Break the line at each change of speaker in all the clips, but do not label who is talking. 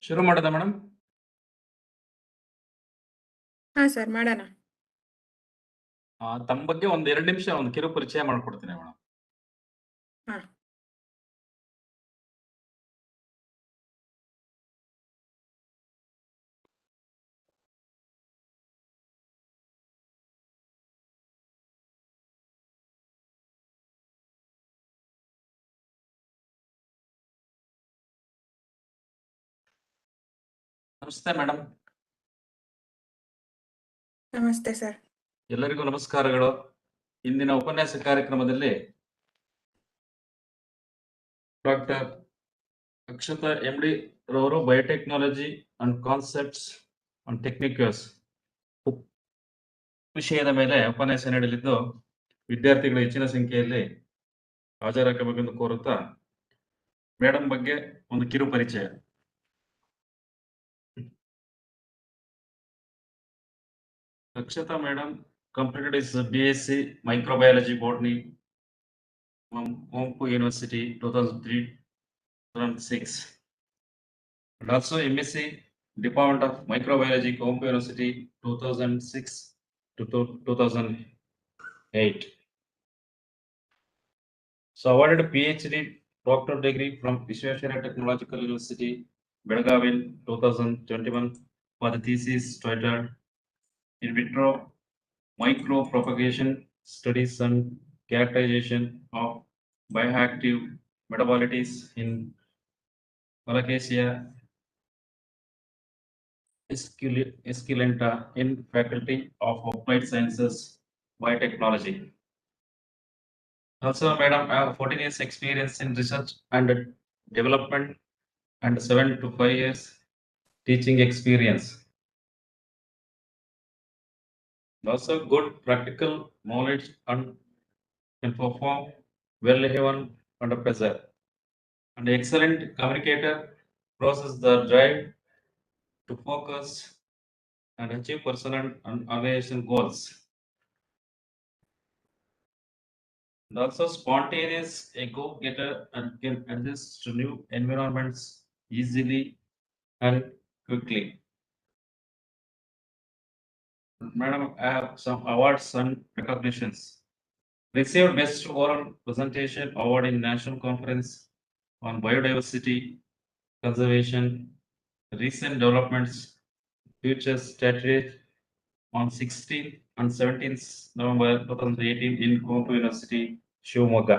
ಶುರು ಮಾಡೋದ ಮೇಡಮ್?
ಹಾ ಸರ್, ಮಾಡೋಣ.
ತಮ್ಮ ಬಗ್ಗೆ ಒಂದ್ 2 ನಿಮಿಷ ಒಂದು ಕಿರು ಪರಿಚಯ ಮಾಡ್ಕೊಡ್ತೀನಿ ಮೇಡಮ್.
ಹಾ.
ನಮಸ್ತೆ ಮೇಡಮ್.
ನಮಸ್ತೆ ಸರ್.
ಎಲ್ಲರಿಗೂ ನಮಸ್ಕಾರಗಳು. ಇಂದಿನ ಉಪನ್ಯಾಸ ಕಾರ್ಯಕ್ರಮದಲ್ಲಿ ಡಾಕ್ಟರ್ ಅಕ್ಷತಾ MD ರವರು biotechnology and concepts and techniques ವಿಷಯದ ಮೇಲೆ ಉಪನ್ಯಾಸ ನೀಡಲಿದ್ದು, ವಿದ್ಯಾರ್ಥಿಗಳು ಹೆಚ್ಚಿನ ಸಂಖ್ಯೆಯಲ್ಲಿ ಹಾಜರಾಗಬೇಕೆಂದು ಕೋರುತ್ತಾ ಮೇಡಮ್ ಬಗ್ಗೆ ಒಂದು ಕಿರು ಪರಿಚಯ. Akshata madam completed his BSc Microbiology Botany from Ompu University 2003-2006, and also MSc Department of Microbiology Ompu University 2006 to 2008. So awarded PhD doctoral degree from Visvesvaraya Technological University, Belgaum in 2021 for the thesis titled In vitro micropropagation studies and characterization of bioactive metabolites in Colocasia esculenta in Faculty of Applied Sciences, Biotechnology. Also, Madam, I have 14 years experience in research and development and 7 to 5 years teaching experience. Also, good practical knowledge and can perform well even under pressure. And excellent communicator, possesses the drive to focus and achieve personal and organizational goals. And also spontaneous, a go-getter, and can adjust to new environments easily and quickly. Madam, I have some awards and recognitions. Received Best Oral Presentation Award in National Conference on Biodiversity Conservation, Recent Developments, Future Strategy on 16th and 17th November 2018 in Ompu University, Shivamogga,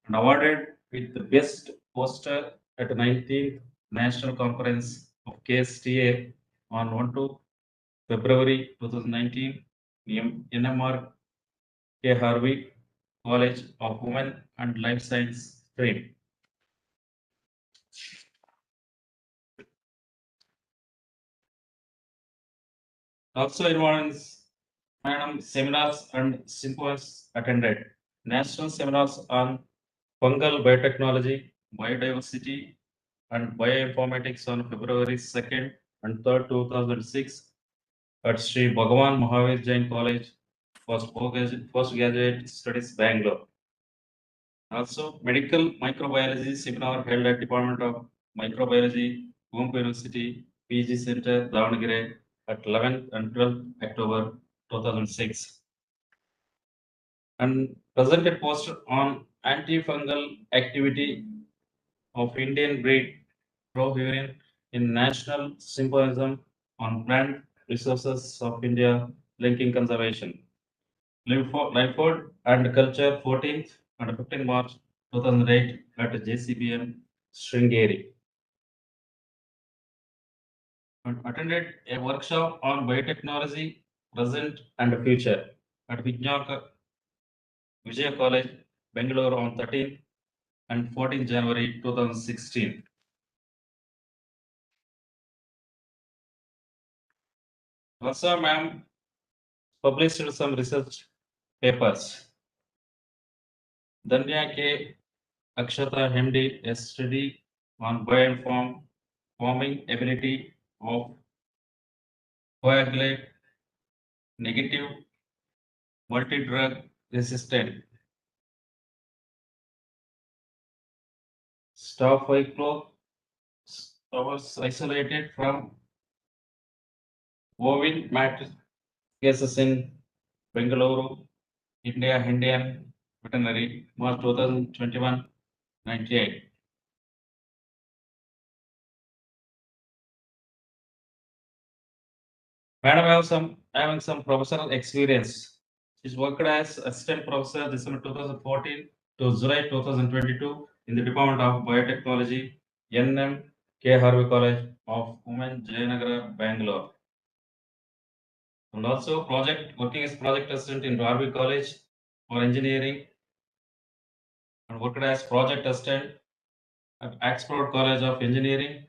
and awarded with the Best Poster at the 19th National Conference of KSTA on 1 to February 2019, NMR K. Harvey College of Women and Life Science stream. Also involved in seminars and symposiums attended. National seminars on fungal biotechnology, biodiversity, and bioinformatics on February 2nd and 3rd, 2006 at Sri Bhagavan Mahavir Jain College for postgraduate studies, Bangalore. Also, medical microbiology seminar held at Department of Microbiology, Gump University, PG Center, Davangere at 11th and 12th October 2006. And presented poster on antifungal activity of Indian breed Prohurin in National Symposium on Plant Resources of India Linking Conservation. Lyford and Culture 14th and 15th March 2008 at JCBM Sringeri. And attended a workshop on biotechnology, present and future at Vijaya College, Bangalore on 13th and 14th January 2016. Also, ma'am published some research papers. Danya K. Akshatha MD, a study on forming ability of coagulate negative multi-drug resistant staphylococcus was isolated from bovine matrices in Bengaluru, India, Indian Veterinary, March 2021, 98. Madam, having some professional experience. She's worked as assistant professor December 2014 to July 2022 in the Department of Biotechnology, NM K. Harvey College of Women, Xenograft, Bangalore. And also working as project assistant in Harvey College for engineering and worked as project assistant at Oxford College of Engineering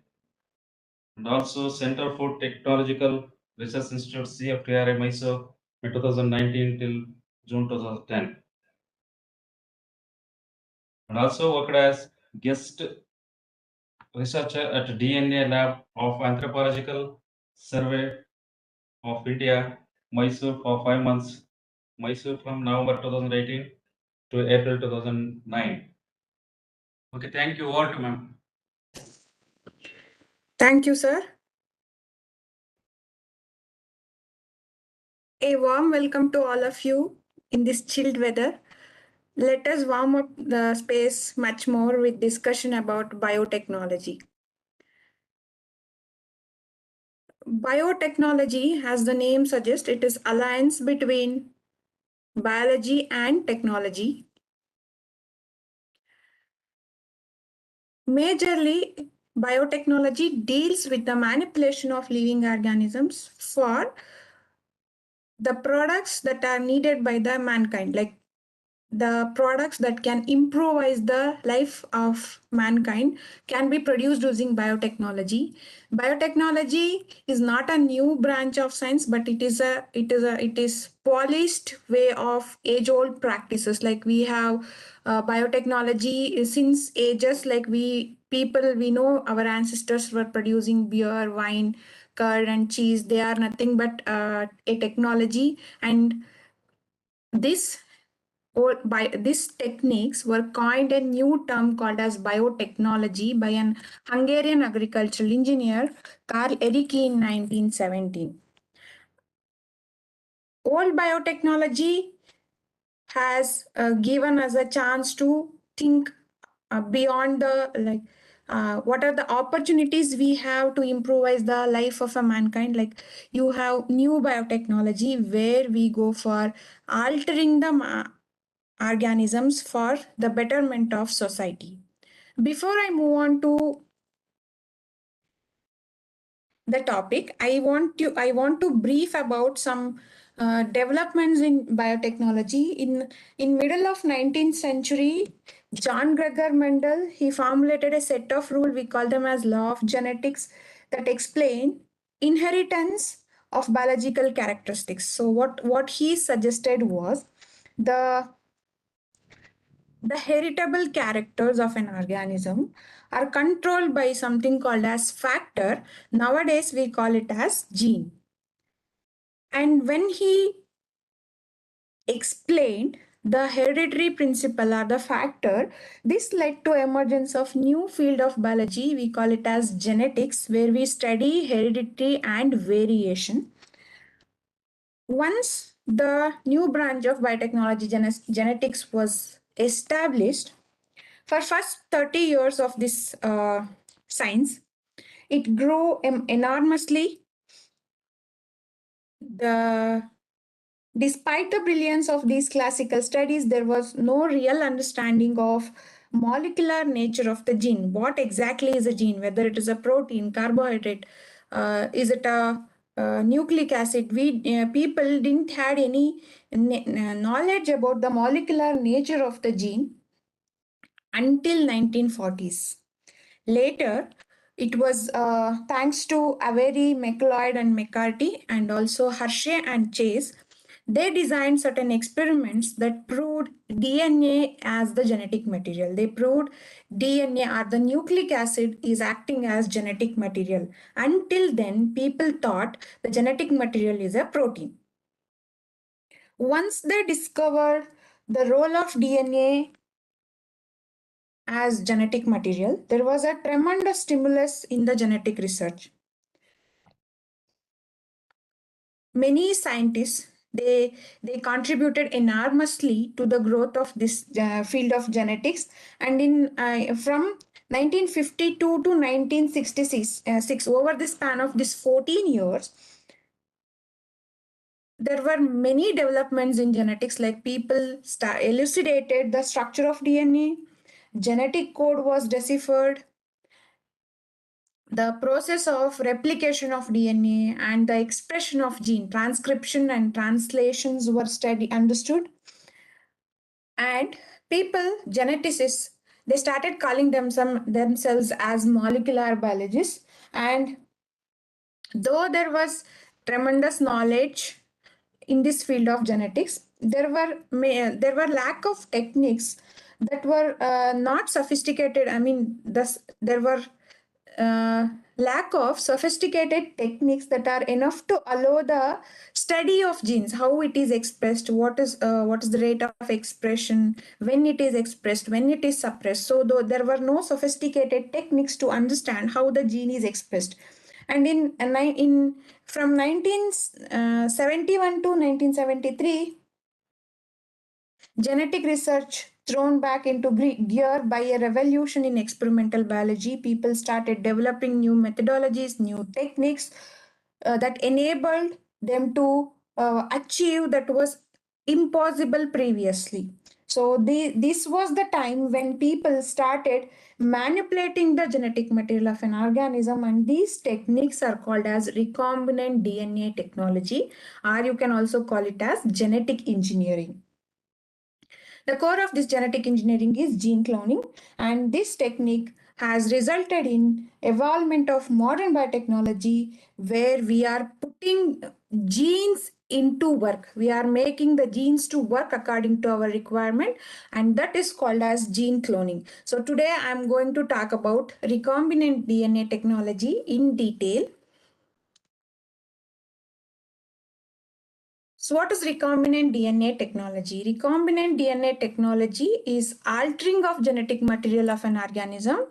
and also Center for Technological Research Institute CFTRA Mysore in 2019 till June 2010. And also worked as guest researcher at DNA Lab of Anthropological Survey of India, Mysore for 5 months, Mysore from November 2018 to April 2009. Okay, thank you all to ma'am.
Thank you, sir. A warm welcome to all of you in this chilled weather. Let us warm up the space much more with discussion about biotechnology. Biotechnology, as the name suggests, it is alliance between biology and technology. Majorly, biotechnology deals with the manipulation of living organisms for the products that are needed by the mankind, like the products that can improvise the life of mankind can be produced using biotechnology. Biotechnology is not a new branch of science, but it is polished way of age old practices. Like we have biotechnology since ages, like we know our ancestors were producing beer, wine, curd and cheese. They are nothing but a technology, and this by these techniques were coined a new term called as biotechnology by an Hungarian agricultural engineer Karl Ehricke in 1917. Old biotechnology has given us a chance to think beyond the what are the opportunities we have to improvise the life of a mankind. Like you have new biotechnology where we go for altering the organisms for the betterment of society. Before I move on to the topic, I want to brief about some developments in biotechnology. In middle of 19th century, John Gregor Mendel, he formulated a set of rules, we call them as law of genetics, that explain inheritance of biological characteristics. So what he suggested was the the heritable characters of an organism are controlled by something called as factor. Nowadays, we call it as gene. And when he explained the hereditary principle or the factor, this led to emergence of new field of biology. We call it as genetics, where we study heredity and variation. Once the new branch of biotechnology, genetics, was established, for first 30 years of this science, it grew enormously. Despite the brilliance of these classical studies, there was no real understanding of molecular nature of the gene. What exactly is a gene? Whether it is a protein, carbohydrate, is it a nucleic acid? People didn't had any knowledge about the molecular nature of the gene until 1940s. Later, it was thanks to Avery, McLeod, and McCarthy, and also Hershey and Chase. They designed certain experiments that proved DNA as the genetic material. They proved DNA or the nucleic acid is acting as genetic material. Until then, people thought the genetic material is a protein. Once they discovered the role of DNA as genetic material, there was a tremendous stimulus in the genetic research. Many scientists they contributed enormously to the growth of this field of genetics, and in from 1952 to 1966, over the span of this 14 years, there were many developments in genetics, like people elucidated the structure of DNA, genetic code was deciphered, the process of replication of DNA and the expression of gene transcription and translations were understood, and people geneticists they started calling themselves as molecular biologists. And though there was tremendous knowledge in this field of genetics, there were lack of techniques that were not sophisticated. I mean, there were uh, lack of sophisticated techniques that are enough to allow the study of genes, how it is expressed, what is the rate of expression, when it is expressed, when it is suppressed. So though there were no sophisticated techniques to understand how the gene is expressed. And in from 1971 to 1973, genetic research thrown back into gear by a revolution in experimental biology. People started developing new methodologies, new techniques that enabled them to achieve that was impossible previously. So this was the time when people started manipulating the genetic material of an organism, and these techniques are called as recombinant DNA technology, or you can also call it as genetic engineering. The core of this genetic engineering is gene cloning, and this technique has resulted in evolvement of modern biotechnology, where we are putting genes into work. We are making the genes to work according to our requirement, and that is called as gene cloning. So today I am going to talk about recombinant DNA technology in detail. So what is recombinant DNA technology? Recombinant DNA technology is altering of genetic material of an organism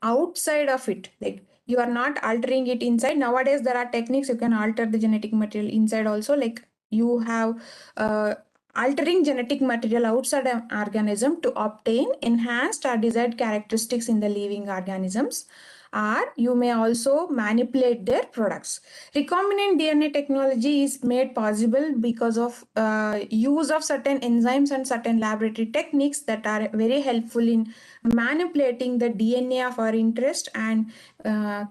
outside of it. Like, you are not altering it inside. Nowadays, there are techniques you can alter the genetic material inside also. Like, you have altering genetic material outside an organism to obtain enhanced or desired characteristics in the living organisms. or you may also manipulate their products. Recombinant DNA technology is made possible because of use of certain enzymes and certain laboratory techniques that are very helpful in manipulating the DNA of our interest and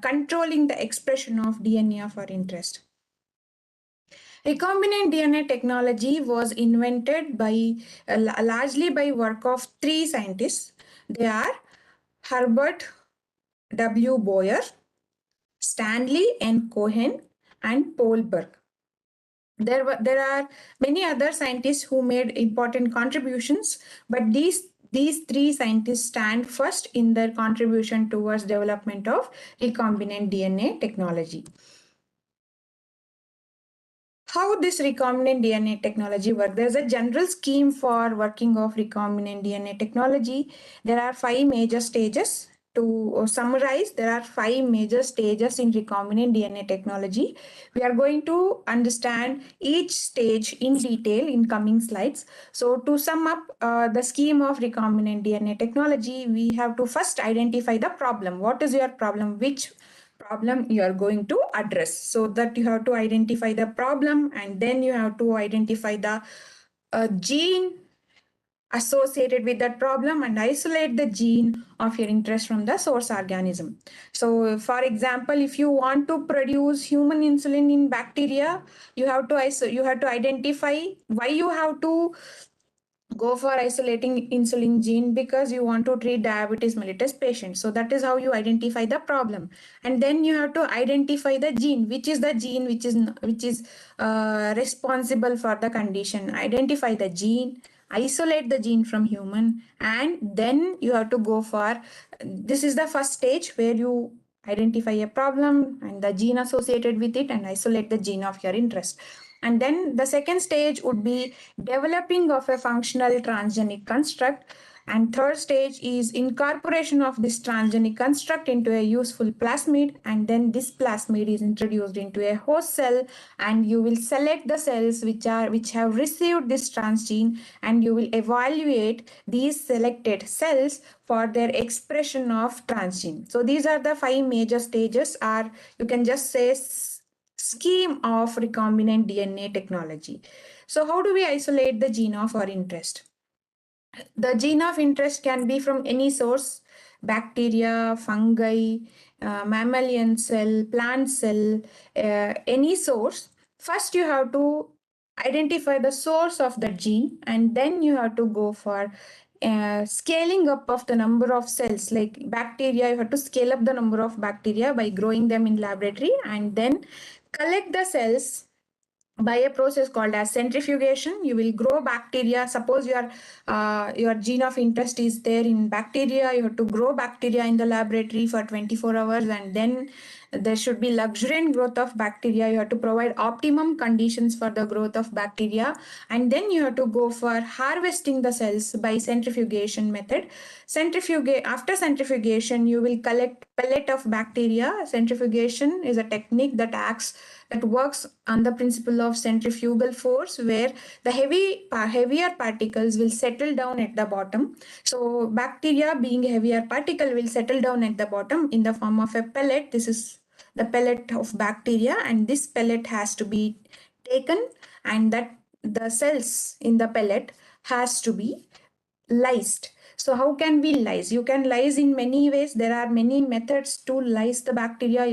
controlling the expression of DNA of our interest. Recombinant DNA technology was invented by largely by work of three scientists. They are Herbert W. Boyer, Stanley N. Cohen, and Paul Berg. There are many other scientists who made important contributions, but these three scientists stand first in their contribution towards development of recombinant DNA technology. How this recombinant DNA technology works? There's a general scheme for working of recombinant DNA technology. There are 5 major stages. To summarize, there are 5 major stages in recombinant DNA technology. We are going to understand each stage in detail in coming slides. So to sum up the scheme of recombinant DNA technology, we have to first identify the problem. What is your problem? Which problem you are going to address? So that you have to identify the problem, and then you have to identify the gene associated with that problem and isolate the gene of your interest from the source organism. So for example, if you want to produce human insulin in bacteria, you have to identify why you have to go for isolating insulin gene, because you want to treat diabetes mellitus patients. So that is how you identify the problem, and then you have to identify the gene, which is the gene which is responsible for the condition. Identify the gene, isolate the gene from human, and then you have to go for, this is the first stage where you identify a problem and the gene associated with it and isolate the gene of your interest. And then the second stage would be developing of a functional transgenic construct. And third stage is incorporation of this transgenic construct into a useful plasmid. And then this plasmid is introduced into a host cell, and you will select the cells which have received this transgene, and you will evaluate these selected cells for their expression of transgene. So these are the 5 major stages, or you can just say scheme of recombinant DNA technology. So how do we isolate the gene of our interest? The gene of interest can be from any source: bacteria, fungi, mammalian cell, plant cell, any source. First, you have to identify the source of the gene, and then you have to go for scaling up of the number of cells. Like bacteria, you have to scale up the number of bacteria by growing them in laboratory, and then collect the cells by a process called as centrifugation. You will grow bacteria. Suppose your gene of interest is there in bacteria, you have to grow bacteria in the laboratory for 24 hours, and then there should be luxuriant growth of bacteria. You have to provide optimum conditions for the growth of bacteria, and then you have to go for harvesting the cells by centrifugation method. After centrifugation, you will collect pellet of bacteria. Centrifugation is a technique that works on the principle of centrifugal force, where the heavier particles will settle down at the bottom. So bacteria, being a heavier particle, will settle down at the bottom in the form of a pellet. This is the pellet of bacteria, and this pellet has to be taken, and that the cells in the pellet has to be lysed. So how can we lyse? You can lyse in many ways. There are many methods to lyse the bacteria.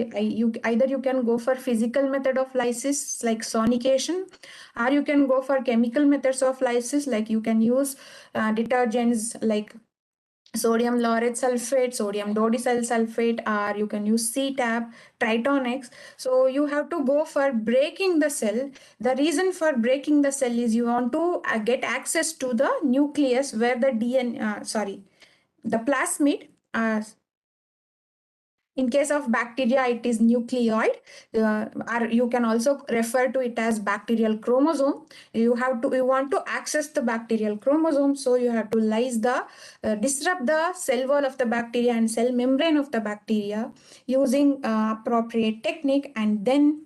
Either you can go for physical method of lysis like sonication, or you can go for chemical methods of lysis, like you can use detergents like sodium laureth sulfate, sodium dodecyl sulfate, or you can use CTAP, Tritonics. So you have to go for breaking the cell. The reason for breaking the cell is you want to get access to the nucleus where the the plasmid, in case of bacteria, it is nucleoid, or you can also refer to it as bacterial chromosome. You want to access the bacterial chromosome, so you have to disrupt the cell wall of the bacteria and cell membrane of the bacteria using appropriate technique, and then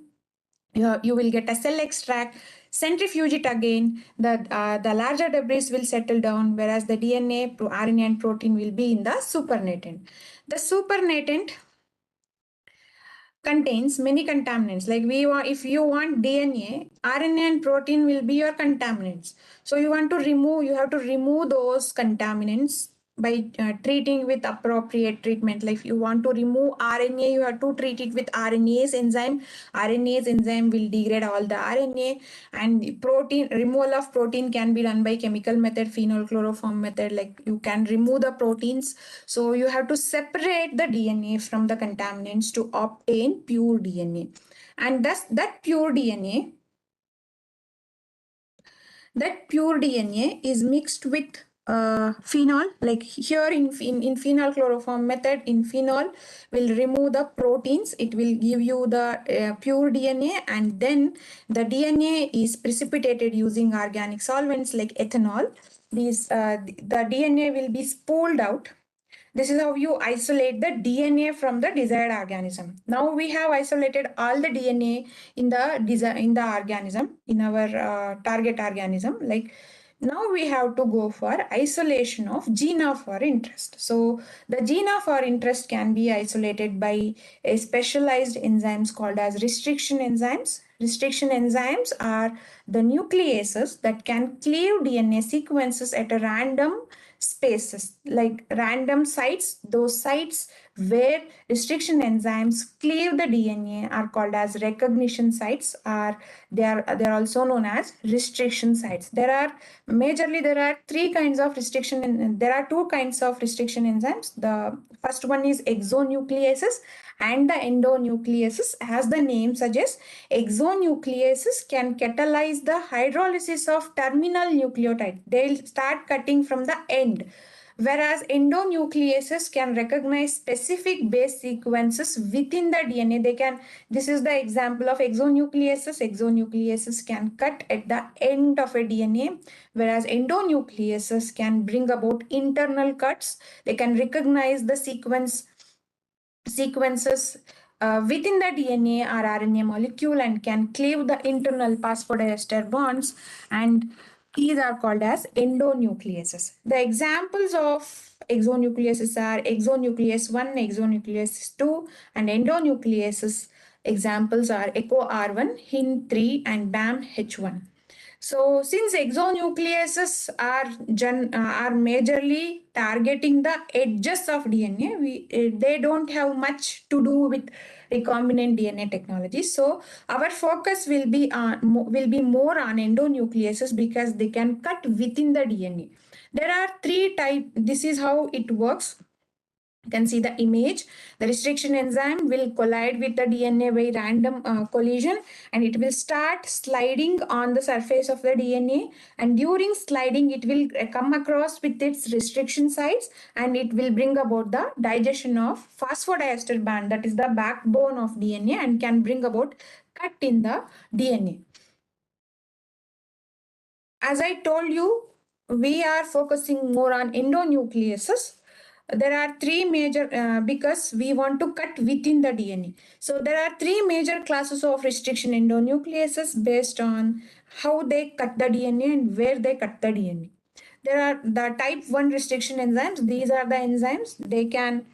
you will get a cell extract. Centrifuge it again. The larger debris will settle down, whereas the DNA, RNA, and protein will be in the supernatant. The supernatant contains many contaminants. Like if you want DNA, RNA and protein will be your contaminants. So you have to remove those contaminants by treating with appropriate treatment. Like if you want to remove RNA, you have to treat it with RNase enzyme. RNase enzyme will degrade all the RNA, and protein removal of protein can be done by chemical method, phenol chloroform method. Like you can remove the proteins. So you have to separate the DNA from the contaminants to obtain pure DNA, and thus that pure DNA is mixed with phenol. Like here in phenol chloroform method, in phenol will remove the proteins. It will give you the pure DNA, and then the DNA is precipitated using organic solvents like ethanol. The DNA will be spooled out. This is how you isolate the DNA from the desired organism. Now we have isolated all the DNA in the organism, in our target organism. Like now we have to go for isolation of gene of our interest. So the gene of our interest can be isolated by a specialized enzymes called as restriction enzymes. Restriction enzymes are the nucleases that can cleave DNA sequences at a random spaces, like random sites. Those sites where restriction enzymes cleave the DNA are called as recognition sites, or they are also known as restriction sites. There are three kinds of restriction. There are two kinds of restriction enzymes. The first one is exonucleases and the endonucleases. As the name suggests, exonucleases can catalyze the hydrolysis of terminal nucleotide. They'll start cutting from the end, whereas endonucleases can recognize specific base sequences within the DNA. This is the example of exonucleases. Exonucleases can cut at the end of a DNA, whereas endonucleases can bring about internal cuts. They can recognize the sequences within the DNA or RNA molecule and can cleave the internal phosphodiester bonds, and these are called as endonucleases. The examples of exonucleases are exonuclease 1, exonuclease 2, and endonucleases examples are ECO R1, HIN3, and BAM H1. So, since exonucleases are majorly targeting the edges of DNA, they don't have much to do with recombinant DNA technology. So, our focus will be more on endonucleases because they can cut within the DNA. There are three types. This is how it works. You can see the image. The restriction enzyme will collide with the DNA by random collision, and it will start sliding on the surface of the DNA, and during sliding it will come across with its restriction sites, and it will bring about the digestion of phosphodiester band, that is the backbone of DNA, and can bring about cut in the DNA. As I told you, we are focusing more on endonucleases. There are three major, because we want to cut within the DNA. So there are three major classes of restriction endonucleases based on how they cut the DNA and where they cut the DNA. There are the type 1 restriction enzymes. These are the enzymes. They can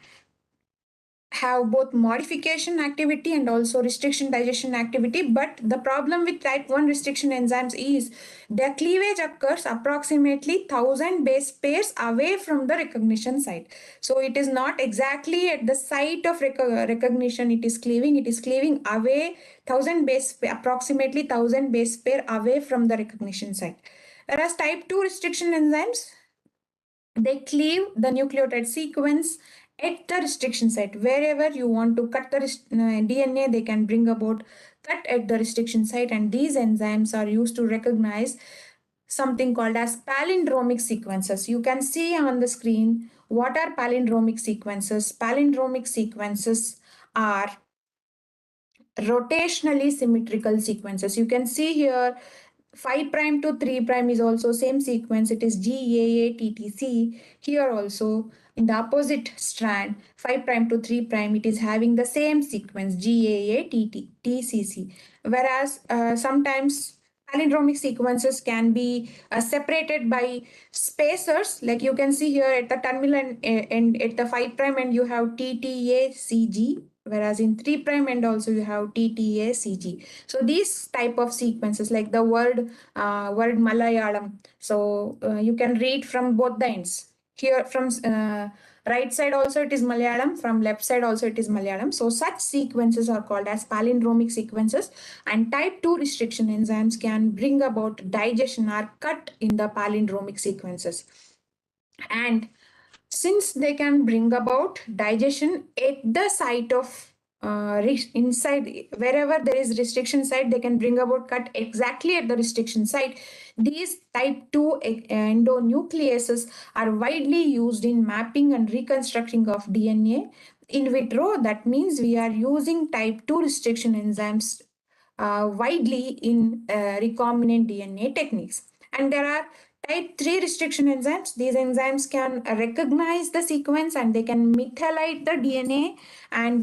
have both modification activity and also restriction digestion activity. But the problem with type 1 restriction enzymes is their cleavage occurs approximately 1000 base pairs away from the recognition site. So it is not exactly at the site of recognition it is cleaving away approximately 1000 base pair away from the recognition site. Whereas type 2 restriction enzymes, they cleave the nucleotide sequence at the restriction site. Wherever you want to cut the DNA, they can bring about cut at the restriction site, and these enzymes are used to recognize something called as palindromic sequences. You can see on the screen what are palindromic sequences. Palindromic sequences are rotationally symmetrical sequences. You can see here 5 prime to 3 prime is also same sequence. It is GAATTC. Here also in the opposite strand 5 prime to 3 prime, it is having the same sequence GAATTCC. Whereas sometimes palindromic sequences can be separated by spacers. Like you can see here at the terminal and at the 5 prime, and you have TTACG. whereas in 3' end also you have TTACG. So these type of sequences, like the word Malayalam, so you can read from both the ends. Here from right side also it is Malayalam, from left side also it is Malayalam. So such sequences are called as palindromic sequences, and type 2 restriction enzymes can bring about digestion or cut in the palindromic sequences. And since they can bring about digestion at the site of inside, wherever there is restriction site, they can bring about cut exactly at the restriction site. These type 2 endonucleases are widely used in mapping and reconstructing of DNA in vitro. That means we are using type 2 restriction enzymes widely in recombinant DNA techniques. And there are type 3 restriction enzymes. These enzymes can recognize the sequence and they can methylate the DNA,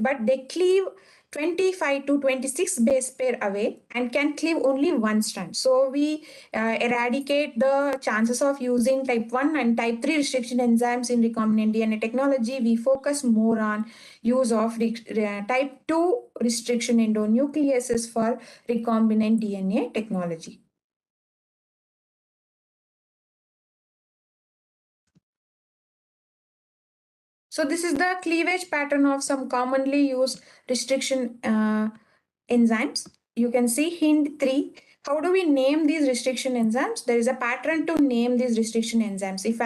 but they cleave 25 to 26 base pair away and can cleave only one strand. So we eradicate the chances of using type 1 and type 3 restriction enzymes in recombinant DNA technology. We focus more on use of type 2 restriction endonucleases for recombinant DNA technology. So this is the cleavage pattern of some commonly used restriction enzymes. You can see hint 3. How do we name these restriction enzymes? There is a pattern to name these restriction enzymes. If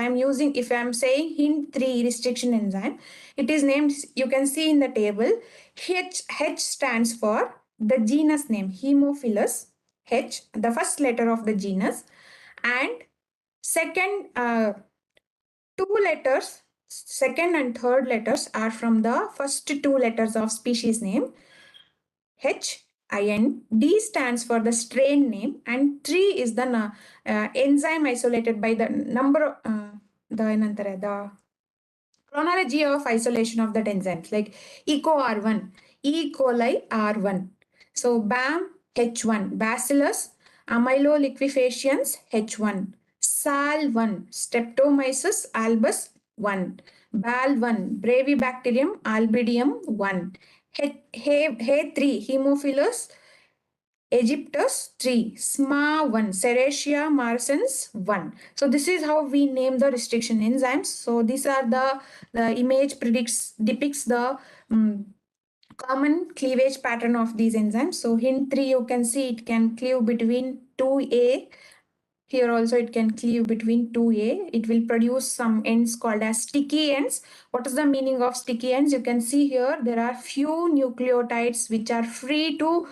I'm saying hint 3 restriction enzyme, it is named, you can see in the table, H stands for the genus name, Haemophilus, H, the first letter of the genus, and second, two letters, second and third letters are from the first two letters of species name, H, IN. D stands for the strain name, and 3 is the enzyme isolated by the number, the chronology of isolation of that enzymes, like ECO-R1, E. coli R1. So BAM H1, Bacillus amyloliquefaciens H1, SAL1, Streptomyces albus 1, BAL1, Brevibacterium albidium 1, He3, Haemophilus Egyptus 3, SMA 1, Serratia marcens 1. So this is how we name the restriction enzymes. So these are the image depicts the common cleavage pattern of these enzymes. So hint 3, you can see it can cleave between 2A. Here also it can cleave between 2A. It will produce some ends called as sticky ends. What is the meaning of sticky ends? You can see here there are few nucleotides which are free to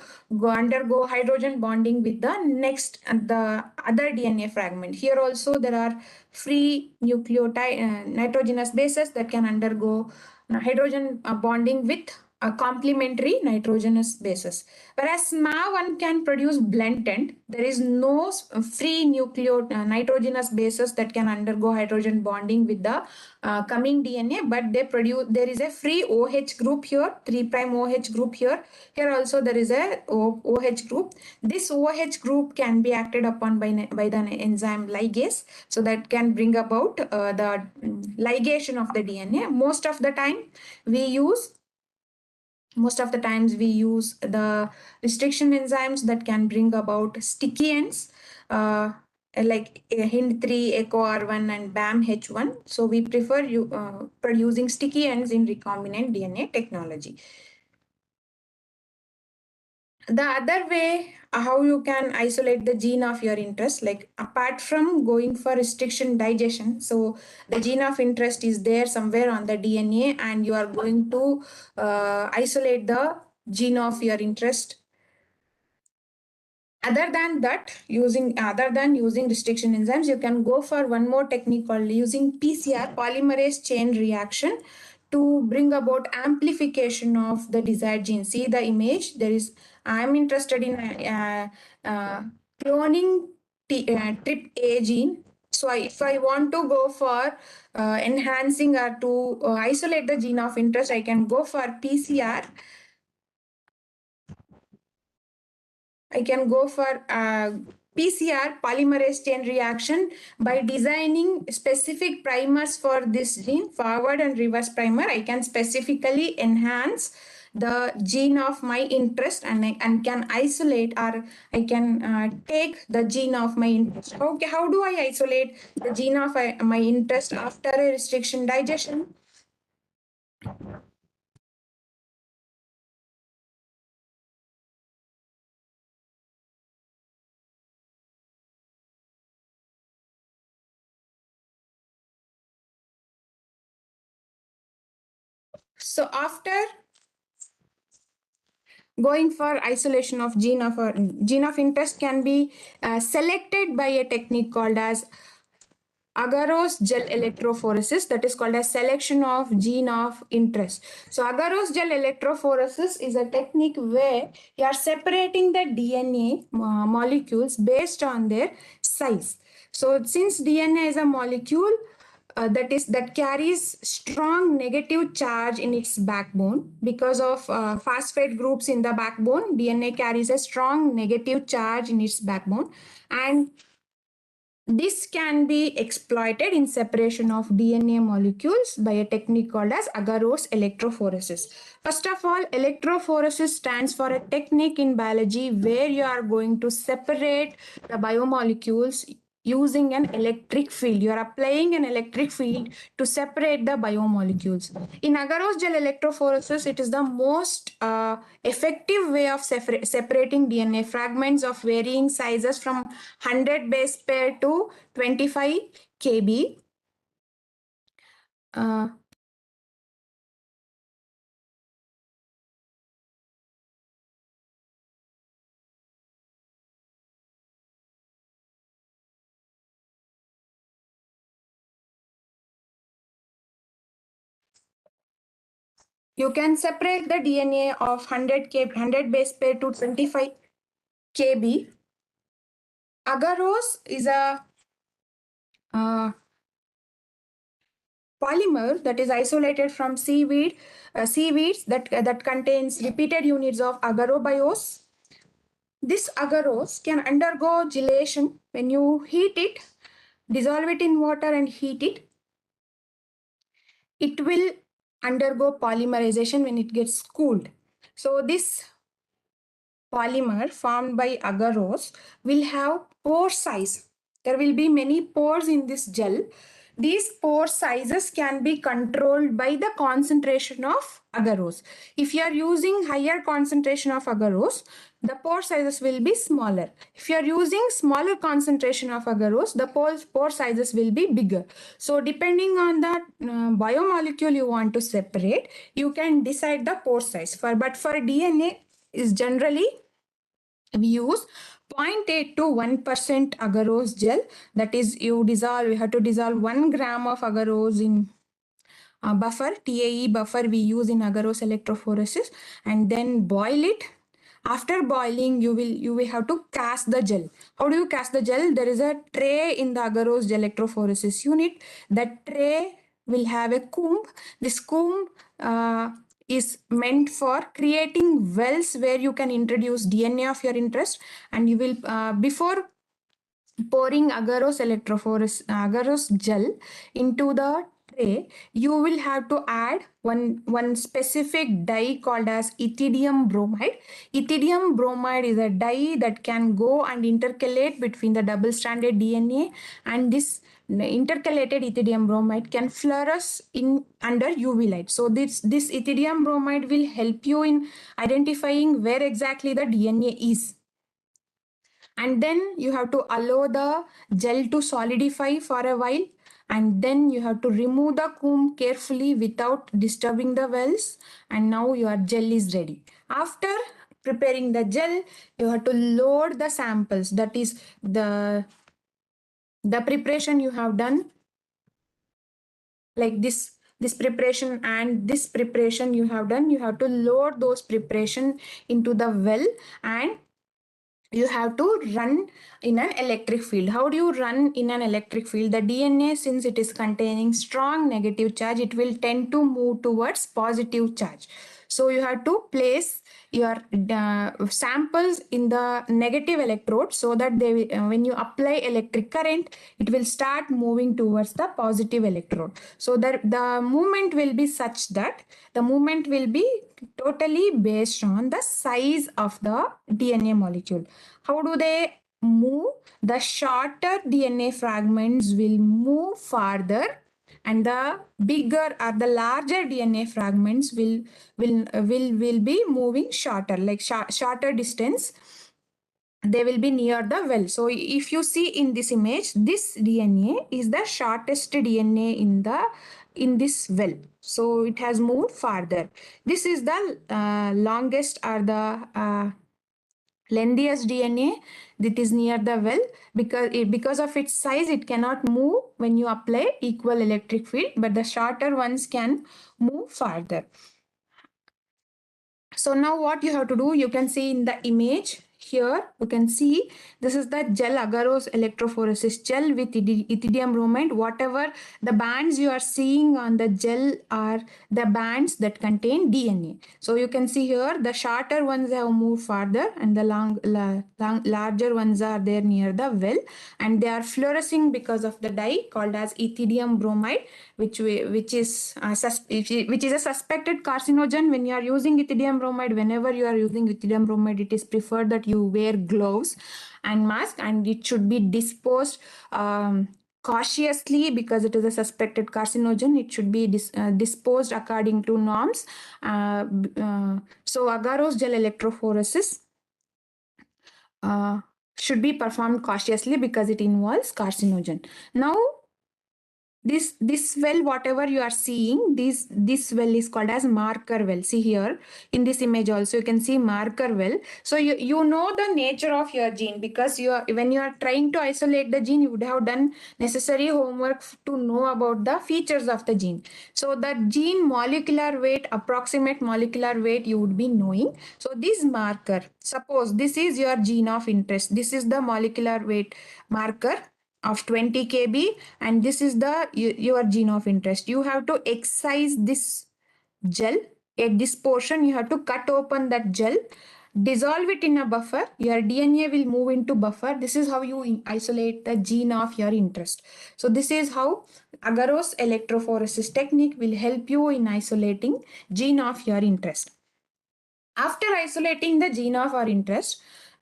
undergo hydrogen bonding with the other DNA fragment. Here also there are free nucleotide nitrogenous bases that can undergo hydrogen bonding with a complementary nitrogenous bases. Whereas SMA1 can produce blend end, there is no free nitrogenous bases that can undergo hydrogen bonding with the coming DNA, but there is a free OH group here, 3' OH group here. Here also there is a OH group. This OH group can be acted upon by the enzyme ligase, so that can bring about the ligation of the DNA. Most of the times we use the restriction enzymes that can bring about sticky ends, like hint 3, ECO-R1 and BAM H1. So we prefer producing sticky ends in recombinant DNA technology. The other way how you can isolate the gene of your interest, like apart from going for restriction digestion, so the gene of interest is there somewhere on the DNA and you are going to isolate the gene of your interest. Other than using restriction enzymes, you can go for one more technique called using PCR, polymerase chain reaction, to bring about amplification of the desired gene. See the image. I'm interested in cloning TRPA gene. So if I want to go for enhancing or to isolate the gene of interest, I can go for PCR. I can go for PCR, polymerase chain reaction, by designing specific primers for this gene, forward and reverse primer. I can specifically enhance the gene of my interest and can isolate, or I can take the gene of my interest. Okay, how do I isolate the gene of my interest after a restriction digestion? So after going for isolation of gene of interest can be selected by a technique called as Agarose Gel Electrophoresis, that is called as selection of gene of interest. So Agarose Gel Electrophoresis is a technique where you are separating the DNA molecules based on their size. So since DNA is a molecule that carries strong negative charge in its backbone, because of phosphate groups in the backbone, DNA carries a strong negative charge in its backbone, and this can be exploited in separation of DNA molecules by a technique called as Agarose Electrophoresis. First of all, electrophoresis stands for a technique in biology where you are going to separate the biomolecules using an electric field. You are applying an electric field to separate the biomolecules. In Agarose gel electrophoresis, it is the most effective way of separating DNA fragments of varying sizes from 100 base pair to 25 kb. You can separate the DNA of 100 base pair to 25 kb. Agarose is a polymer that is isolated from seaweeds that contains repeated units of agarose. This agarose can undergo gelation when you heat it, dissolve it in water and heat it. It will undergo polymerization when it gets cooled. So this polymer formed by agarose will have pore size. There will be many pores in this gel. These pore sizes can be controlled by the concentration of agarose. If you are using higher concentration of agarose, the pore sizes will be smaller. If you are using smaller concentration of agarose, the pore sizes will be bigger. So depending on the biomolecule you want to separate, you can decide the pore size. But for DNA is generally we use 0.8 to 1% agarose gel. That is, you have to dissolve 1 gram of agarose in buffer, TAE buffer we use in agarose electrophoresis, and then boil it. After boiling, you will have to cast the gel. How do you cast the gel? There is a tray in the agarose gel electrophoresis unit. That tray will have a comb. This comb is meant for creating wells where you can introduce DNA of your interest, and you will before pouring agarose gel into the tray, you will have to add one specific dye called as ethidium bromide. Ethidium bromide is a dye that can go and intercalate between the double-stranded DNA, and this intercalated ethidium bromide can fluoresce in under UV light. So this ethidium bromide will help you in identifying where exactly the DNA is. And then you have to allow the gel to solidify for a while, and then you have to remove the comb carefully without disturbing the wells, and now your gel is ready. After preparing the gel, you have to load the samples, that is the preparation you have done, like this preparation and this preparation you have done, you have to load those preparation into the well, and you have to run in an electric field. How do you run in an electric field? The DNA, since it is containing strong negative charge, it will tend to move towards positive charge. So you have to place your samples in the negative electrode so that they when you apply electric current, it will start moving towards the positive electrode. So that the movement will be such that the movement will be totally based on the size of the DNA molecule. How do they move? The shorter DNA fragments will move farther, and the bigger or the larger DNA fragments will be moving shorter, like shorter distance. They will be near the well. So if you see in this image, this DNA is the shortest DNA in this well. So it has moved farther. This is the longest or the lengthiest DNA that is near the well, because of its size it cannot move when you apply equal electric field, but the shorter ones can move farther. So now what you have to do, you can see in the image here, you can see this is the gel Agarose Electrophoresis gel with ethidium bromide. Whatever the bands you are seeing on the gel are the bands that contain DNA. So you can see here the shorter ones have moved farther and the larger ones are there near the well, and they are fluorescing because of the dye called as ethidium bromide, which is a suspected carcinogen. When you are using ethidium bromide, whenever you are using ethidium bromide, it is preferred that you wear gloves and mask, and it should be disposed cautiously because it is a suspected carcinogen. It should be disposed according to norms. So Agarose Gel Electrophoresis should be performed cautiously because it involves carcinogen. Now this well, whatever you are seeing, this well is called as marker well. See here in this image also you can see marker well. So you know the nature of your gene, because when you are trying to isolate the gene, you would have done necessary homework to know about the features of the gene. So the gene molecular weight, approximate molecular weight, you would be knowing. So this marker, suppose this is your gene of interest, this is the molecular weight marker of 20 kb, and this is the your gene of interest. You have to excise this gel at this portion. You have to cut open that gel, dissolve it in a buffer. Your DNA will move into buffer. This is how you isolate the gene of your interest. So this is how Agarose electrophoresis technique will help you in isolating gene of your interest. After isolating the gene of our interest,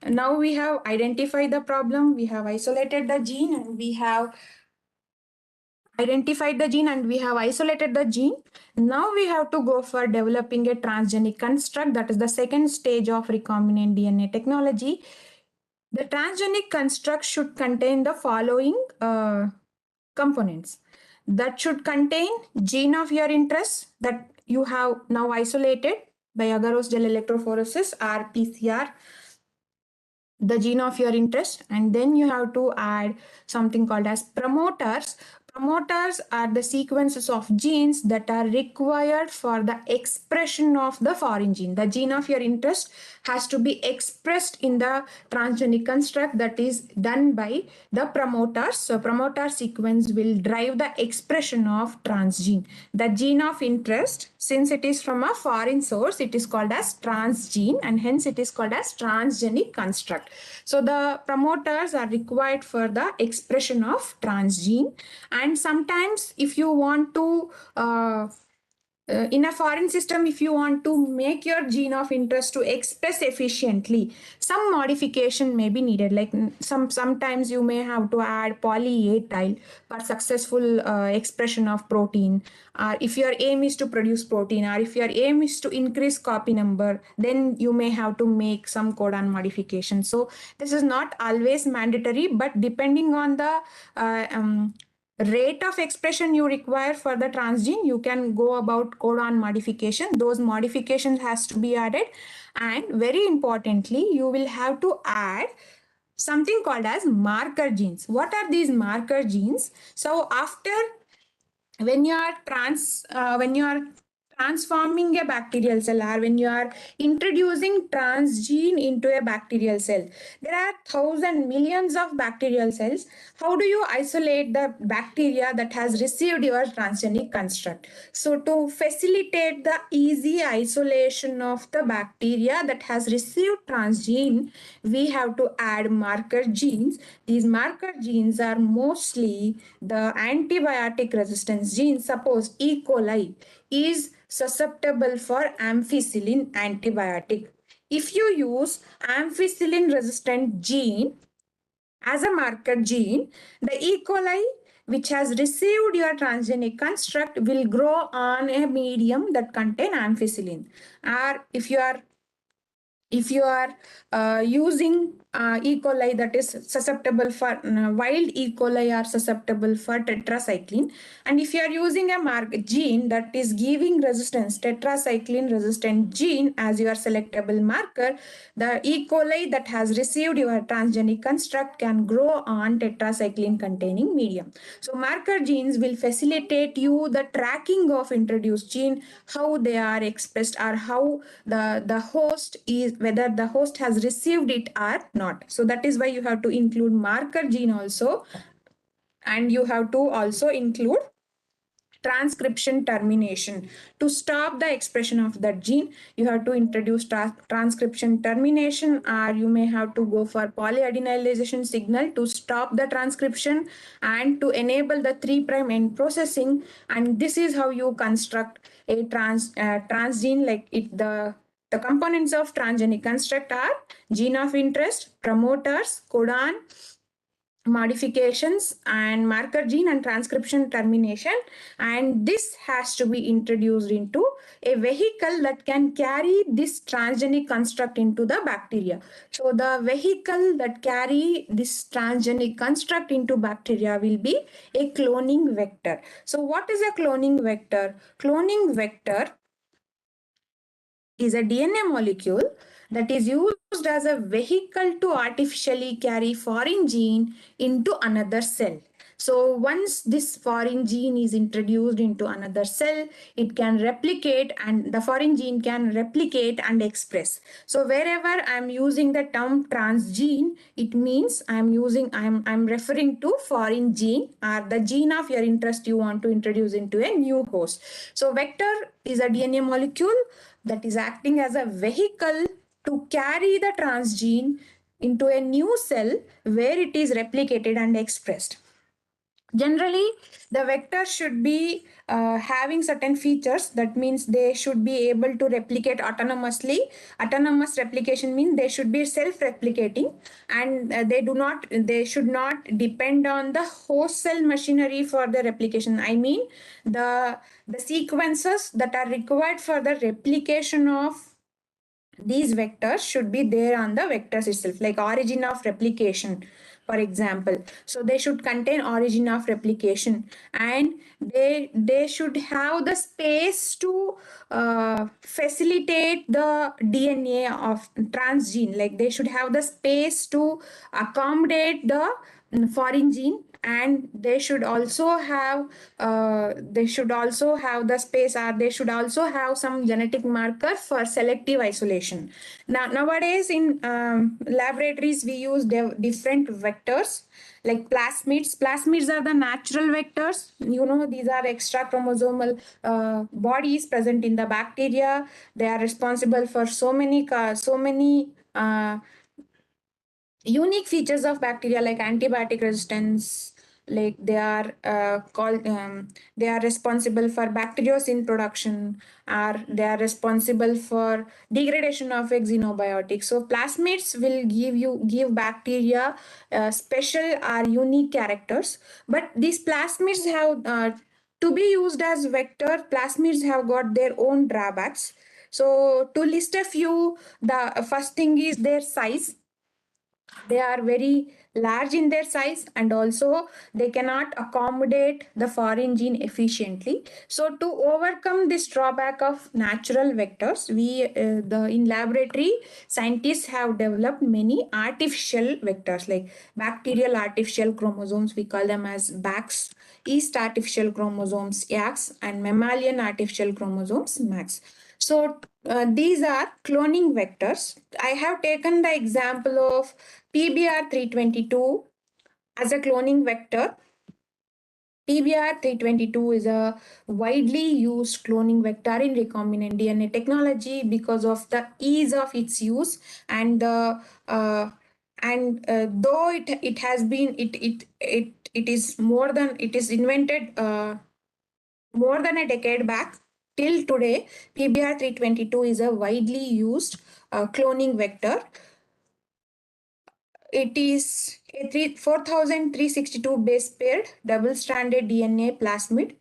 now we have identified the problem, we have isolated the gene, and we have identified the gene and we have isolated the gene. Now we have to go for developing a transgenic construct. That is the second stage of recombinant DNA technology. The transgenic construct should contain the following components. That should contain gene of your interest that you have now isolated by Agarose Gel Electrophoresis or PCR, the gene of your interest, and then you have to add something called as promoters. Promoters are the sequences of genes that are required for the expression of the foreign gene. The gene of your interest has to be expressed in the transgenic construct, that is done by the promoters. So promoter sequence will drive the expression of transgene. The gene of interest, since it is from a foreign source, it is called as transgene, and hence it is called as transgenic construct. So the promoters are required for the expression of transgene. And sometimes if you want to in a foreign system, if you want to make your gene of interest to express efficiently, some modification may be needed. Like sometimes you may have to add poly A tile for successful expression of protein, or if your aim is to produce protein, or if your aim is to increase copy number, then you may have to make some codon modification. So this is not always mandatory, but depending on the rate of expression you require for the transgene, you can go about codon modification. Those modifications has to be added, and very importantly, you will have to add something called as marker genes. What are these marker genes? So after when you are transforming a bacterial cell or when you are introducing transgene into a bacterial cell. There are thousands, millions of bacterial cells. How do you isolate the bacteria that has received your transgenic construct? So to facilitate the easy isolation of the bacteria that has received transgene, we have to add marker genes. These marker genes are mostly the antibiotic resistance genes. Suppose E. coli is susceptible for ampicillin antibiotic. If you use ampicillin resistant gene as a marker gene, the E. coli which has received your transgenic construct will grow on a medium that contain ampicillin. Or if you are using E. coli that is susceptible for wild E. coli are susceptible for tetracycline, and if you are using a gene that is giving resistance tetracycline resistant gene as your selectable marker, the E. coli that has received your transgenic construct can grow on tetracycline containing medium. So marker genes will facilitate you the tracking of introduced gene, how they are expressed, or how the host is, whether the host has received it or not. So that is why you have to include marker gene also, and you have to also include transcription termination. To stop the expression of that gene, you have to introduce transcription termination, or you may have to go for polyadenylation signal to stop the transcription and to enable the 3' end processing. And this is how you construct a transgene. Like the components of transgenic construct are gene of interest, promoters, codon, modifications, and marker gene and transcription termination. And this has to be introduced into a vehicle that can carry this transgenic construct into the bacteria. So the vehicle that carry this transgenic construct into bacteria will be a cloning vector. So what is a cloning vector? Cloning vector is a DNA molecule that is used as a vehicle to artificially carry foreign gene into another cell. So once this foreign gene is introduced into another cell, it can replicate, and the foreign gene can replicate and express. So wherever I'm using the term transgene, it means I'm referring to foreign gene or the gene of your interest you want to introduce into a new host. So vector is a DNA molecule that is acting as a vehicle to carry the transgene into a new cell where it is replicated and expressed. Generally, the vector should be having certain features. That means they should be able to replicate autonomously. Autonomous replication means they should be self-replicating, and they should not depend on the host cell machinery for the replication. I mean, the sequences that are required for the replication of these vectors should be there on the vectors itself, like origin of replication, for example. So they should contain origin of replication, and they should have the space to facilitate the DNA of transgene. Like they should have the space to accommodate the foreign gene, and they should also have the space, or they should also have some genetic marker for selective isolation. Nowadays in laboratories we use different vectors like plasmids. Plasmids are the natural vectors. These are extra chromosomal bodies present in the bacteria. They are responsible for so many unique features of bacteria, like antibiotic resistance. Like they are responsible for bacteriocin production, or they are responsible for degradation of xenobiotics. So plasmids will give bacteria special or unique characters. But these plasmids have to be used as vector, plasmids have got their own drawbacks. So to list a few, the first thing is their size. They are very large in their size, and also they cannot accommodate the foreign gene efficiently. So to overcome this drawback of natural vectors, in laboratory scientists have developed many artificial vectors, like bacterial artificial chromosomes, we call them as BACs, yeast artificial chromosomes YACs, and mammalian artificial chromosomes MACs. So these are cloning vectors. I have taken the example of PBR322 as a cloning vector. PBR322 is a widely used cloning vector in recombinant DNA technology because of the ease of its use, and the though it has been it is more than it is invented more than a decade back till today. PBR322 is a widely used cloning vector. It is a 4362 base paired double-stranded DNA plasmid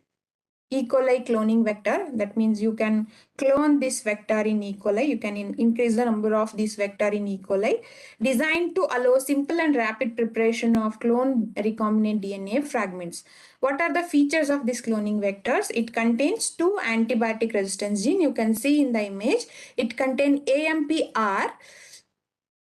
E. coli cloning vector. That means you can clone this vector in E. coli. You can increase the number of this vector in E. coli, designed to allow simple and rapid preparation of clone recombinant DNA fragments. What are the features of this cloning vectors? It contains two antibiotic resistance gene. You can see in the image, it contains AMPR.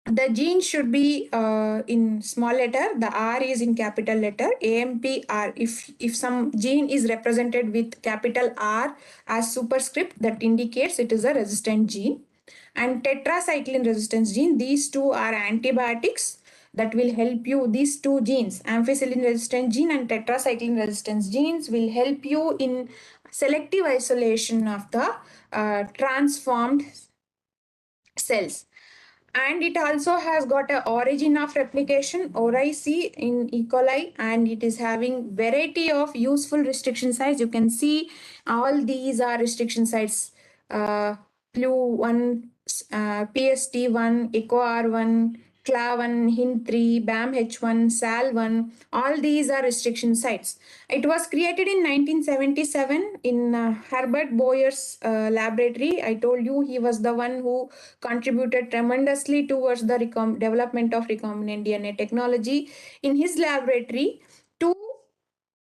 The gene should be in small letter, the R is in capital letter, AMPR. If some gene is represented with capital R as superscript, that indicates it is a resistant gene. And tetracycline resistance gene, these two are antibiotics that will help you. These two genes, ampicillin resistant gene and tetracycline resistance genes, will help you in selective isolation of the transformed cells. And it also has got a origin of replication ORIC in E. coli, and it is having variety of useful restriction sites. You can see all these are restriction sites, PLU1, PST1, ECOR1, CLA1, HIN3, BAMH1, SAL1, all these are restriction sites. It was created in 1977 in Herbert Boyer's laboratory. I told you he was the one who contributed tremendously towards the development of recombinant DNA technology. In his laboratory, two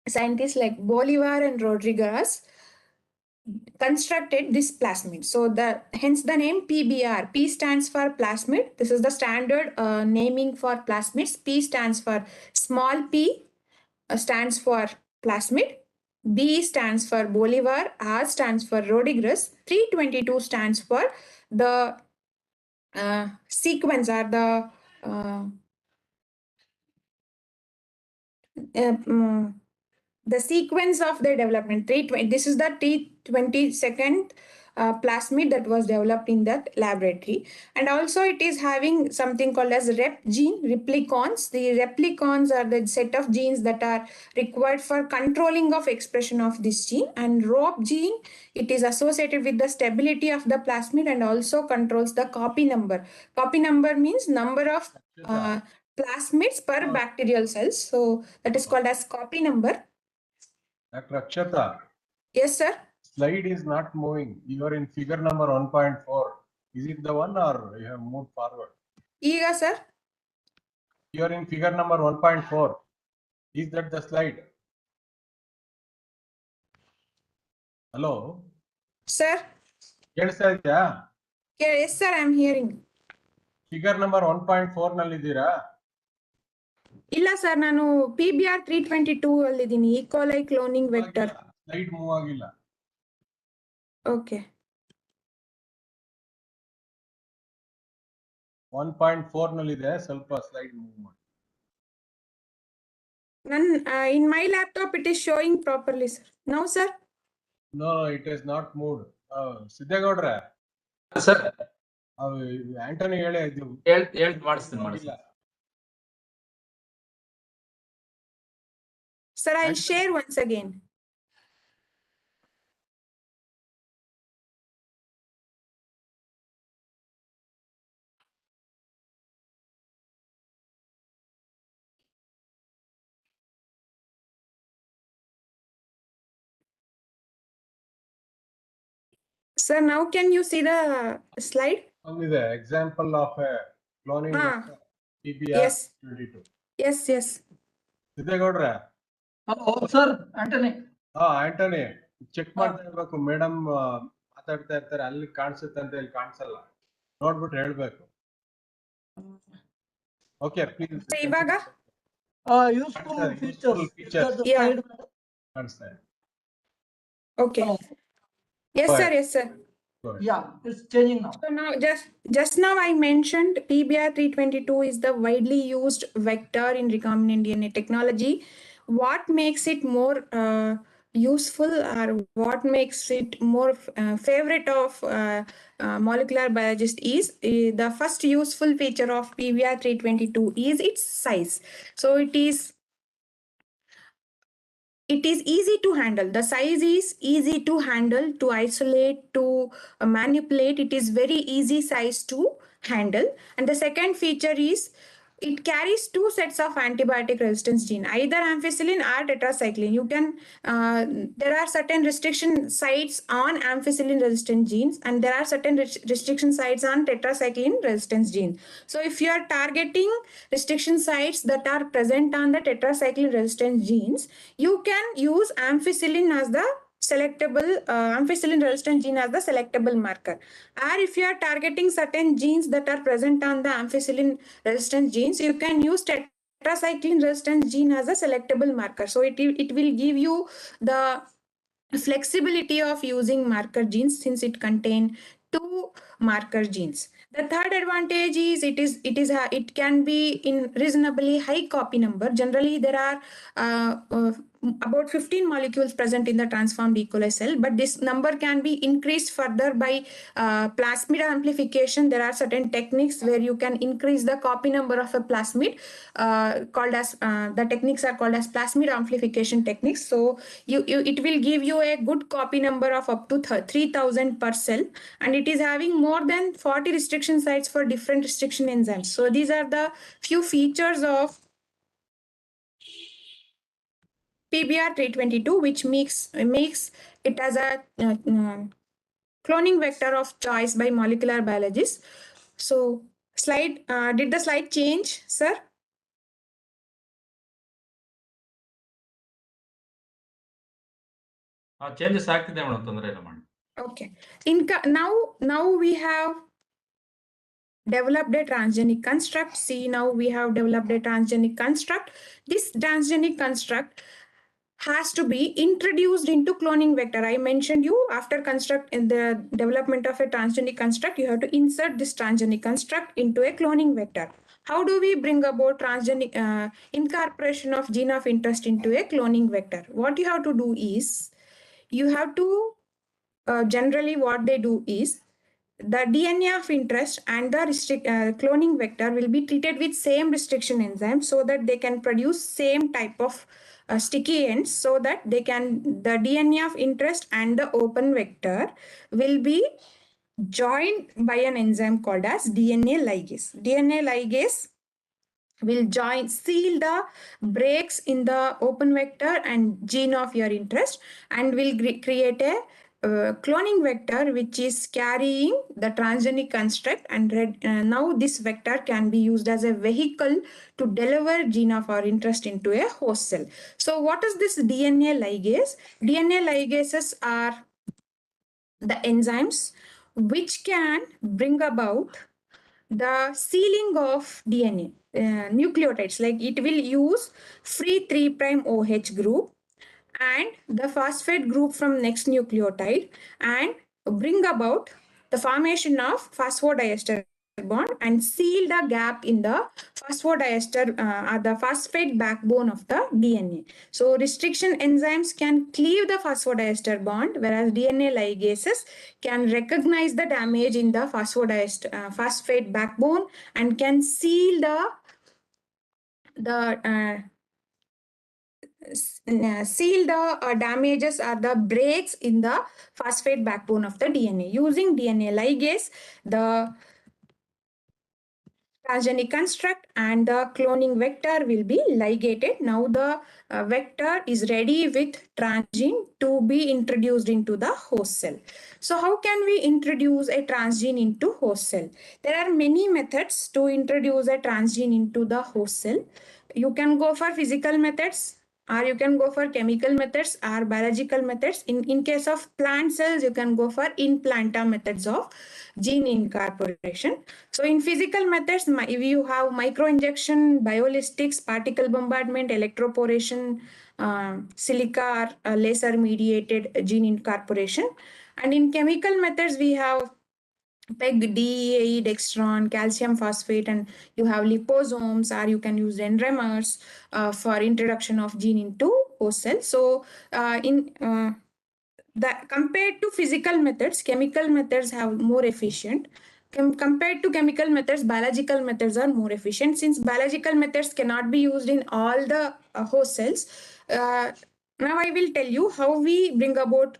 scientists like Bolivar and Rodriguez constructed this plasmid. So hence the name PBR. P stands for plasmid. This is the standard naming for plasmids. P stands for small p, stands for plasmid. B stands for Bolivar. R stands for Rodriguez. 322 stands for the sequence, or the sequence of the development. This is the T22nd plasmid that was developed in that laboratory. And also it is having something called as rep gene, replicons. The replicons are the set of genes that are required for controlling of expression of this gene. And ROP gene, it is associated with the stability of the plasmid and also controls the copy number. Copy number means number of plasmids per bacterial cells. So that is called as copy number.
Dr. Akshatha.
Yes, sir.
Slide is not moving. You are in figure number 1.4. Is it the one or you have moved forward?
Yes, sir.
You are in figure number 1.4. Is that the slide? Hello?
Sir?
Yes, sir.
Yes, sir, I am hearing.
Figure number 1.4 ನಲ್ಲಿದ್ದೀರಾ?
ಇಲ್ಲ sir, ನಾನು PBR322 ಅಲ್ಲಿದ್ದೀನಿ, E. coli cloning vector.
Slide move ಆಗಿಲ್ಲ.
Okay.
1.4 ನಲ್ಲಿದೆ, ಸ್ವಲ್ಪ slide move ಮಾಡಿ.
In my laptop it is showing properly, sir. Now, sir?
No, it is not moved. ಸಿದ್ದೇಗೌಡ್ರೆ
sir,
Antony ಹೇಳಿ
ಮಾಡಿಸ್ತೀನಿ.
Sir, I'll share once again. Sir, now can you see the slide?
Example of a cloning vector. PBR
Yes.
22.
Yes.
ಸಿದ್ದೇಗೌಡ್ರೆ
hello sir Antony.
Antony check ಮಾಡ್ತಾ ಇರ್ಬೇಕು madam ಮಾತಾಡ್ತಾ ಇರ್ತಾರೆ ಅಲ್ಲಿ ಕಾಣಿಸುತ್ತೆ ಅಂತ ಇಲ್ಲಿ ಕಾಣಿಸಲ್ಲ ನೋಡ್ಬಿಟ್ಟು ಹೇಳ್ಬೇಕು. Okay please.
ಇವಾಗ
useful
useful
features
features.
Yeah.
ಕಾಣಿಸ್ತಾ ಇದೆ.
Okay. Yes,
Go
sir.
ahead.
Yes, sir.
Go ahead.
Yeah it's changing now.
So now, just now I mentioned PBR 322 is the widely used vector in recombinant DNA technology. What makes it more useful, or what makes it more favorite of molecular biologists is the first useful feature of PBR 322 is its size. So it is easy to handle. The size is easy to handle, to isolate, to manipulate. It is very easy size to handle. And the second feature is it carries two sets of antibiotic resistance gene, either ampicillin or tetracycline. You can there are certain restriction sites on ampicillin resistant genes, and there are certain restriction sites on tetracycline resistance gene. So if you are targeting restriction sites that are present on the tetracycline resistant genes, you can use ampicillin as the selectable ampicillin resistant gene as the selectable marker. Or if you are targeting certain genes that are present on the ampicillin resistant genes, you can use tetracycline resistant gene as a selectable marker. So it will give you the flexibility of using marker genes, since it contain two marker genes. The third advantage is it can be in reasonably high copy number. Generally there are about 15 molecules present in the transformed E. coli cell, but this number can be increased further by plasmid amplification. There are certain techniques where you can increase the copy number of a plasmid, called as the techniques are called as plasmid amplification techniques. So it will give you a good copy number of up to 3000 per cell, and it is having more than 40 restriction sites for different restriction enzymes. So these are the few features of PBR 322, which makes it as a cloning vector of choice by molecular biologists. So did the slide change, sir?
Changes ಆಗ್ತಿದೆ madam, ತೊಂದರೆ ಇಲ್ಲ ಮಾಡಿ.
Okay. Now we have developed a transgenic construct. See, now we have developed a transgenic construct. This transgenic construct has to be introduced into cloning vector. I mentioned you, after construct in the development of a transgenic construct, you have to insert this transgenic construct into a cloning vector. How do we bring about transgenic incorporation of gene of interest into a cloning vector? What you have to do is, you have to generally what they do is, the DNA of interest and the cloning vector will be treated with same restriction enzyme, so that they can produce same type of sticky ends, so that the DNA of interest and the open vector will be joined by an enzyme called as DNA ligase. DNA ligase will seal the breaks in the open vector and gene of your interest, and will create a cloning vector which is carrying the transgenic construct. And now this vector can be used as a vehicle to deliver gene of our interest into a host cell. So what is this DNA ligase? DNA ligases are the enzymes which can bring about the sealing of DNA nucleotides. Like, it will use free 3' OH group and the phosphate group from next nucleotide, and bring about the formation of phosphodiester bond and seal the gap in the phosphodiester the phosphate backbone of the DNA. So restriction enzymes can cleave the phosphodiester bond, whereas DNA ligases can recognize the damage in the phosphate backbone and can seal the damages or the breaks in the phosphate backbone of the DNA. Using DNA ligase, the transgenic construct, and the cloning vector will be ligated. Now the vector is ready with transgene to be introduced into the host cell. So how can we introduce a transgene into host cell? There are many methods to introduce a transgene into the host cell. You can go for physical methods, or you can go for chemical methods or biological methods. In case of plant cells, you can go for in planta methods of gene incorporation. So in physical methods, if you have microinjection, biolistics, particle bombardment, electroporation, silica or laser mediated gene incorporation. And in chemical methods, we have PEG, DEAE, dextran, calcium phosphate, and you have liposomes, or you can use enremers for introduction of gene into host cell. So compared to physical methods, chemical methods have more efficient. Compared to chemical methods, biological methods are more efficient. Since biological methods cannot be used in all the host cells, now I will tell you how we bring about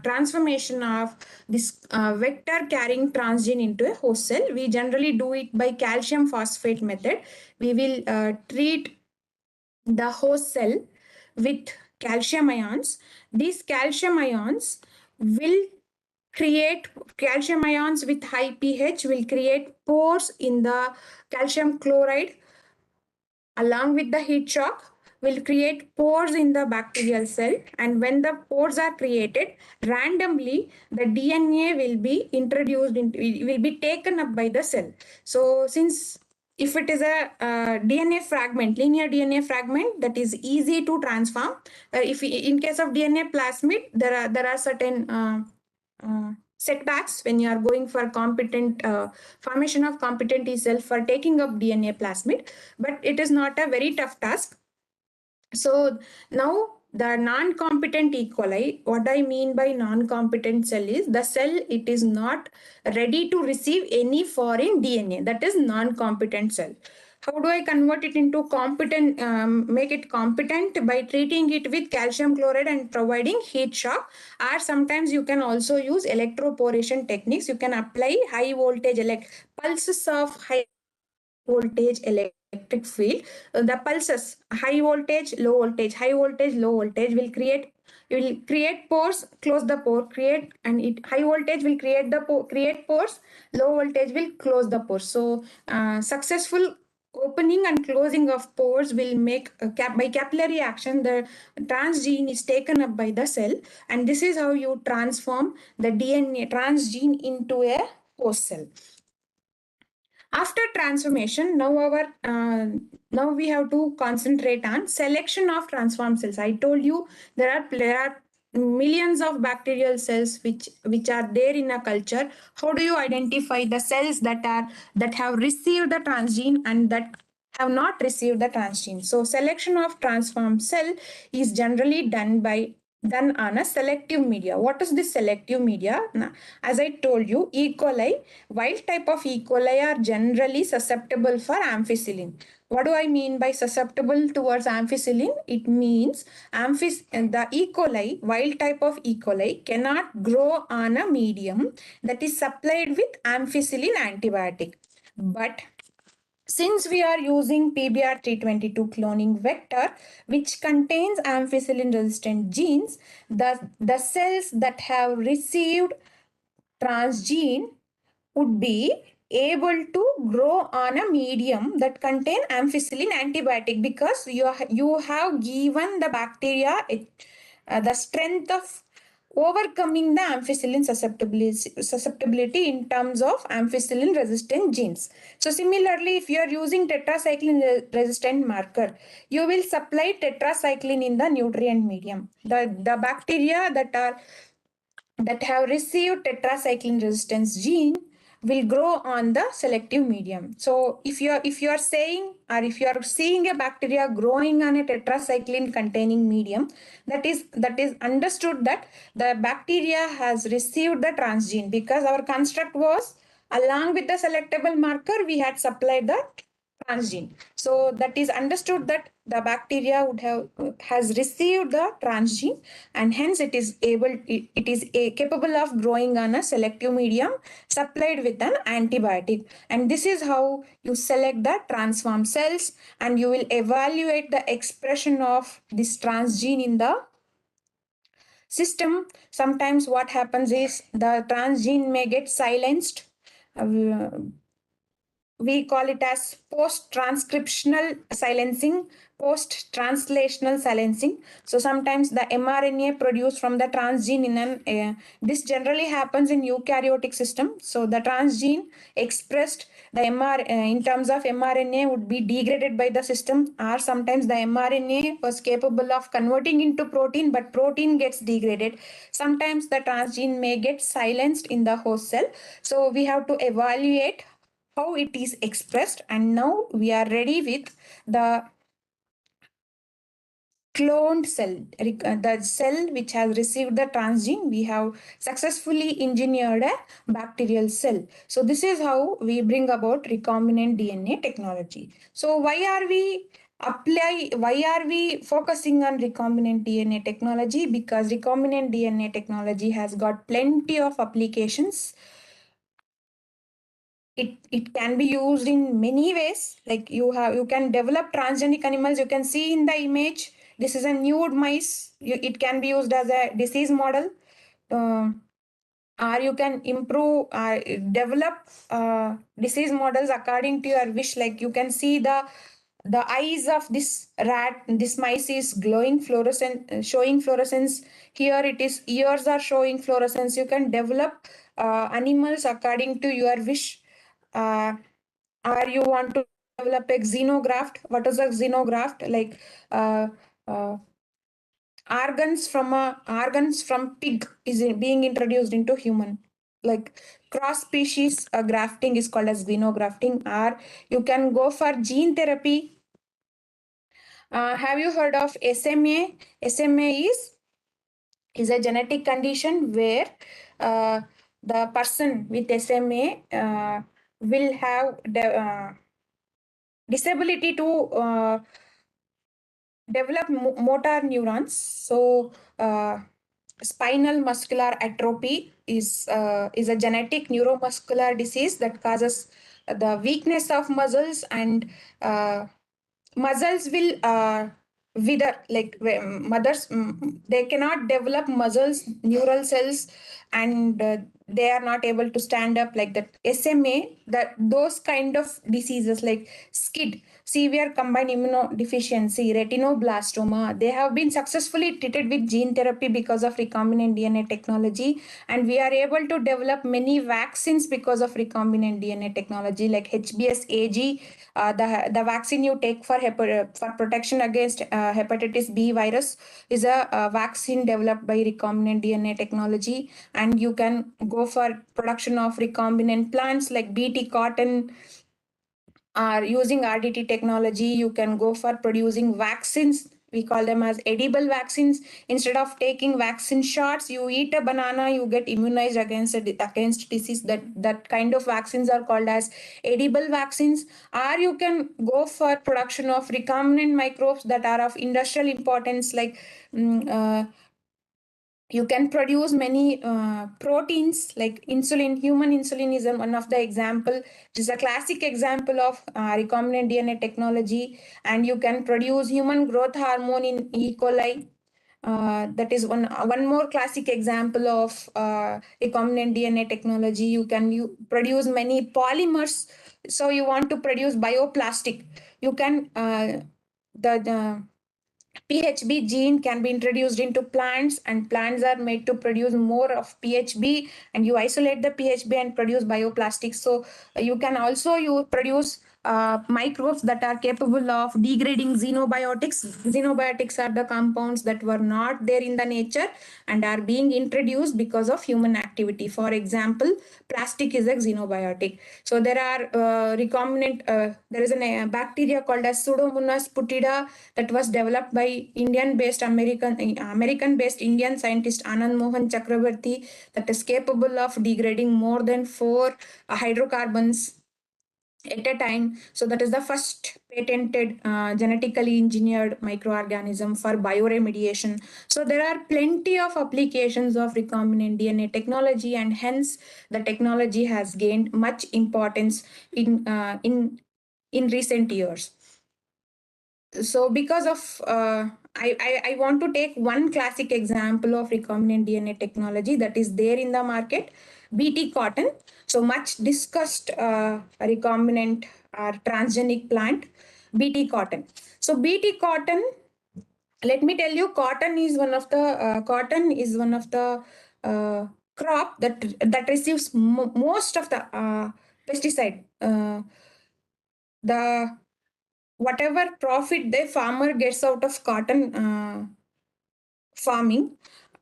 transformation of this vector carrying transgene into a host cell. We generally do it by calcium phosphate method. We will treat the host cell with calcium ions. These calcium ions will create calcium ions with high pH will create pores in the calcium chloride. Along with the heat shock, will create pores in the bacterial cell, and when the pores are created, randomly the DNA will be introduced into, will be taken up by the cell. So since if it is a DNA fragment, linear DNA fragment, that is easy to transform. If in case of DNA plasmid, there are certain setbacks when you are going for competent formation of competent T cell for taking up DNA plasmid, but it is not a very tough task. So now the non-competent E. coli, what I mean by non-competent cell is the cell, it is not ready to receive any foreign DNA. That is non-competent cell. How do I convert it into competent, make it competent? By treating it with calcium chloride and providing heat shock, or sometimes you can also use electroporation techniques. You can apply high voltage pulses of high voltage electric field. The pulses, high voltage, low voltage, high voltage, low voltage will create pores, close the pore, create, and it high voltage will create pores, low voltage will close the pores. So successful opening and closing of pores will make by capillary action the transgene is taken up by the cell, and this is how you transform the DNA transgene into a host cell. After transformation, now we have to concentrate on selection of transformed cells. I told you there are millions of bacterial cells which are there in a culture. How do you identify the cells that have received the transgene and that have not received the transgene? So selection of transformed cell is generally done on a selective media. What is this selective media? Now, as I told you, E. coli, wild type of E. coli are generally susceptible for ampicillin. What do I mean by susceptible towards ampicillin? It means the E. coli, wild type of E. coli, cannot grow on a medium that is supplied with ampicillin antibiotic. But since we are using PBR322 cloning vector, which contains ampicillin-resistant genes, the cells that have received transgene would be able to grow on a medium that contain ampicillin antibiotic, because you have given the bacteria the strength of overcoming the ampicillin susceptibility in terms of ampicillin resistant genes. So similarly, if you are using tetracycline resistant marker, you will supply tetracycline in the nutrient medium. The bacteria that have received tetracycline resistance gene will grow on the selective medium. So if you are saying, or if you are seeing a bacteria growing on a tetracycline containing medium, that is understood that the bacteria has received the transgene, because our construct was along with the selectable marker we had supplied the transgene. So that is understood that the bacteria has received the transgene, and hence it is capable of growing on a selective medium supplied with an antibiotic. And this is how you select the transformed cells, and you will evaluate the expression of this transgene in the system. Sometimes what happens is the transgene may get silenced. We call it as post-transcriptional silencing, post-translational silencing. So sometimes the mRNA produced from the transgene this generally happens in eukaryotic system. So the transgene expressed in terms of mRNA would be degraded by the system, or sometimes the mRNA was capable of converting into protein, but protein gets degraded. Sometimes the transgene may get silenced in the host cell. So we have to evaluate how it is expressed, and now we are ready with the cloned cell, the cell which has received the transgene. We have successfully engineered a bacterial cell. So this is how we bring about recombinant DNA technology. So why are we focusing on recombinant DNA technology? Because recombinant DNA technology has got plenty of applications. It can be used in many ways. Like you can develop transgenic animals. You can see in the image, this is a nude mice. It can be used as a disease model, or you can improve develop disease models according to your wish. Like you can see the eyes of this mice is glowing fluorescent, showing fluorescence. Here it is, ears are showing fluorescence. You can develop animals according to your wish. Or you want to develop a xenograft. What is a xenograft? Like organs from pig is being introduced into human. Like cross species grafting is called as xenografting. Or you can go for gene therapy. Have you heard of SMA? SMA is a genetic condition where the person with SMA will have disability to develop motor neurons. So spinal muscular atrophy is a genetic neuromuscular disease that causes the weakness of muscles, and muscles will wither. Like mothers, they cannot develop muscles, neural cells, and they are not able to stand up. Like that SMA, those kind of diseases like SCID, severe combined immunodeficiency, retinoblastoma, they have been successfully treated with gene therapy because of recombinant DNA technology. And we are able to develop many vaccines because of recombinant DNA technology, like HBsAg, the vaccine you take for protection against hepatitis B virus is a vaccine developed by recombinant DNA technology. And you can go for production of recombinant plants like BT cotton. Using RDT technology, you can go for producing vaccines. We call them as edible vaccines. Instead of taking vaccine shots, you eat a banana, you get immunized against disease. That kind of vaccines are called as edible vaccines. Or you can go for production of recombinant microbes that are of industrial importance, like you can produce many proteins like insulin. Human insulin is one of the example. It is a classic example of recombinant DNA technology. And you can produce human growth hormone in E. coli. That is one more classic example of recombinant DNA technology. You can produce many polymers. So you want to produce bioplastic. You can the PHB gene can be introduced into plants, and plants are made to produce more of PHB, and you isolate the PHB and produce bioplastics. So you can also produce microbes that are capable of degrading xenobiotics. Xenobiotics are the compounds that were not there in the nature and are being introduced because of human activity. For example, plastic is a xenobiotic. So there are there is a bacteria called as Pseudomonas putida that was developed by American-based Indian scientist Anand Mohan Chakrabarti, that is capable of degrading more than 4 hydrocarbons. at a time. So that is the first patented genetically engineered microorganism for bioremediation. So there are plenty of applications of recombinant DNA technology, and hence the technology has gained much importance in recent years. So because of I want to take one classic example of recombinant DNA technology that is there in the market, BT cotton. So much discussed recombinant or transgenic plant, BT cotton. So BT cotton, let me tell you, cotton is one of the crop that receives most of the pesticide. The whatever profit the farmer gets out of cotton farming,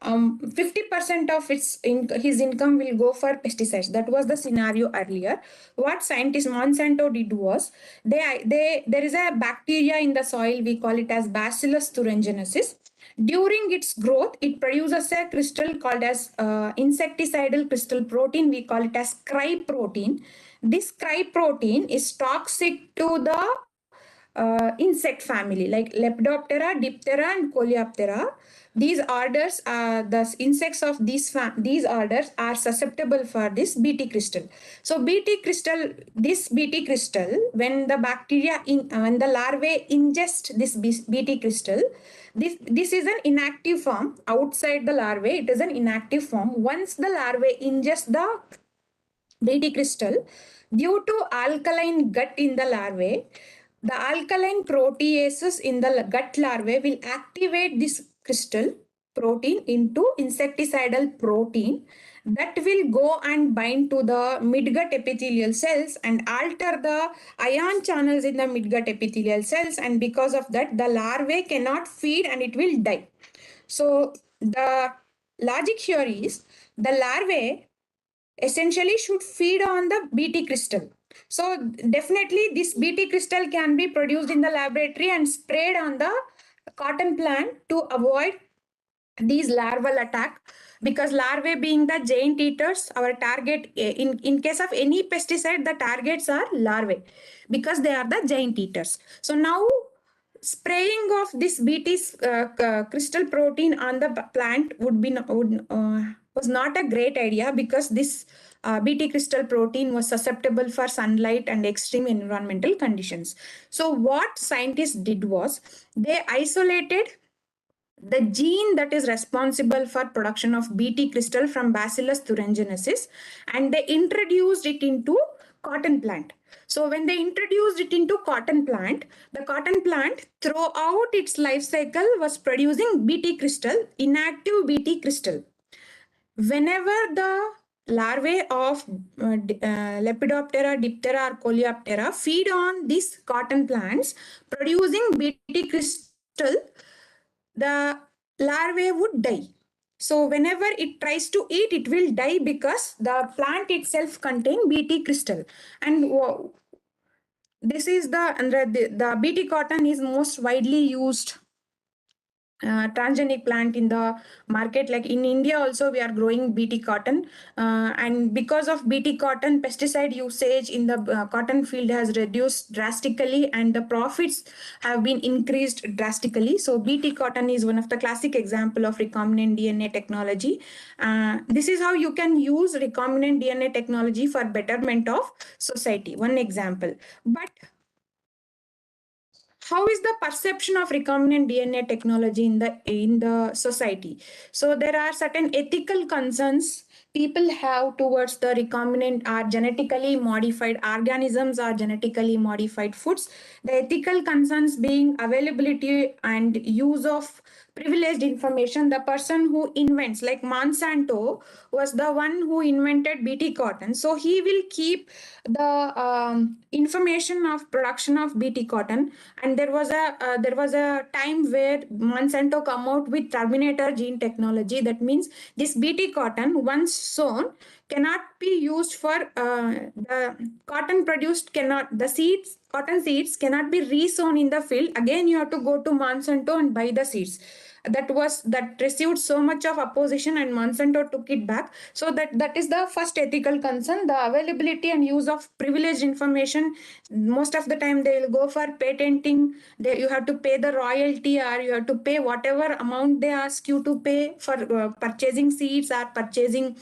50% of his income will go for pesticides. That was the scenario earlier. What scientists Monsanto did was, there is a bacteria in the soil, we call it as Bacillus thuringiensis. During its growth, it produces a crystal called as insecticidal crystal protein. We call it as cry protein. This cry protein is toxic to the insect family like Lepidoptera, Diptera, and Coleoptera. These orders are the insects of these orders are susceptible for this BT crystal. So this BT crystal, when the bacteria when the larvae ingest this BT crystal, this is an inactive form. Outside the larvae, it is an inactive form. Once the larvae ingest the BT crystal, due to alkaline gut in the larvae, the alkaline proteases in the gut larvae will activate this crystal protein into insecticidal protein that will go and bind to the midgut epithelial cells and alter the ion channels in the midgut epithelial cells, and because of that the larvae cannot feed and it will die. So the logic here is the larvae essentially should feed on the BT crystal. So definitely this BT crystal can be produced in the laboratory and sprayed on the cotton plant to avoid these larval attack, because larvae being the giant eaters, our target in case of any pesticide, the targets are larvae because they are the giant eaters. So now spraying of this BT crystal protein on the plant was not a great idea, because this BT crystal protein was susceptible for sunlight and extreme environmental conditions. So what scientists did was, they isolated the gene that is responsible for production of BT crystal from Bacillus thuringiensis, and they introduced it into cotton plant. So when they introduced it into cotton plant, the cotton plant throughout its life cycle was producing BT crystal, inactive BT crystal. Whenever the larvae of Lepidoptera, Diptera, or Coleoptera feed on these cotton plants producing BT crystal, the larvae would die. So whenever it tries to eat, it will die because the plant itself contains BT crystal. And this is the BT cotton is most widely used transgenic plant in the market. Like in India also we are growing BT cotton, and because of BT cotton, pesticide usage in the cotton field has reduced drastically and the profits have been increased drastically. So BT cotton is one of the classic example of recombinant DNA technology. This is how you can use recombinant DNA technology for betterment of society, one example. But how is the perception of recombinant DNA technology in the society? So there are certain ethical concerns people have towards the recombinant or genetically modified organisms or genetically modified foods. The ethical concerns being availability and use of privileged information. The person who invents, like Monsanto was the one who invented BT cotton, so he will keep the information of production of BT cotton. And there was a time where Monsanto come out with Terminator gene technology. That means this BT cotton, once sown, cannot be used for the cotton produced, cannot, the seeds cotton seeds cannot be resown in the field. Again, you have to go to Monsanto and buy the seeds. That received so much of opposition, and Monsanto took it back. So that is the first ethical concern. The availability and use of privileged information. Most of the time they will go for patenting. You have to pay the royalty, or you have to pay whatever amount they ask you to pay for purchasing seeds or purchasing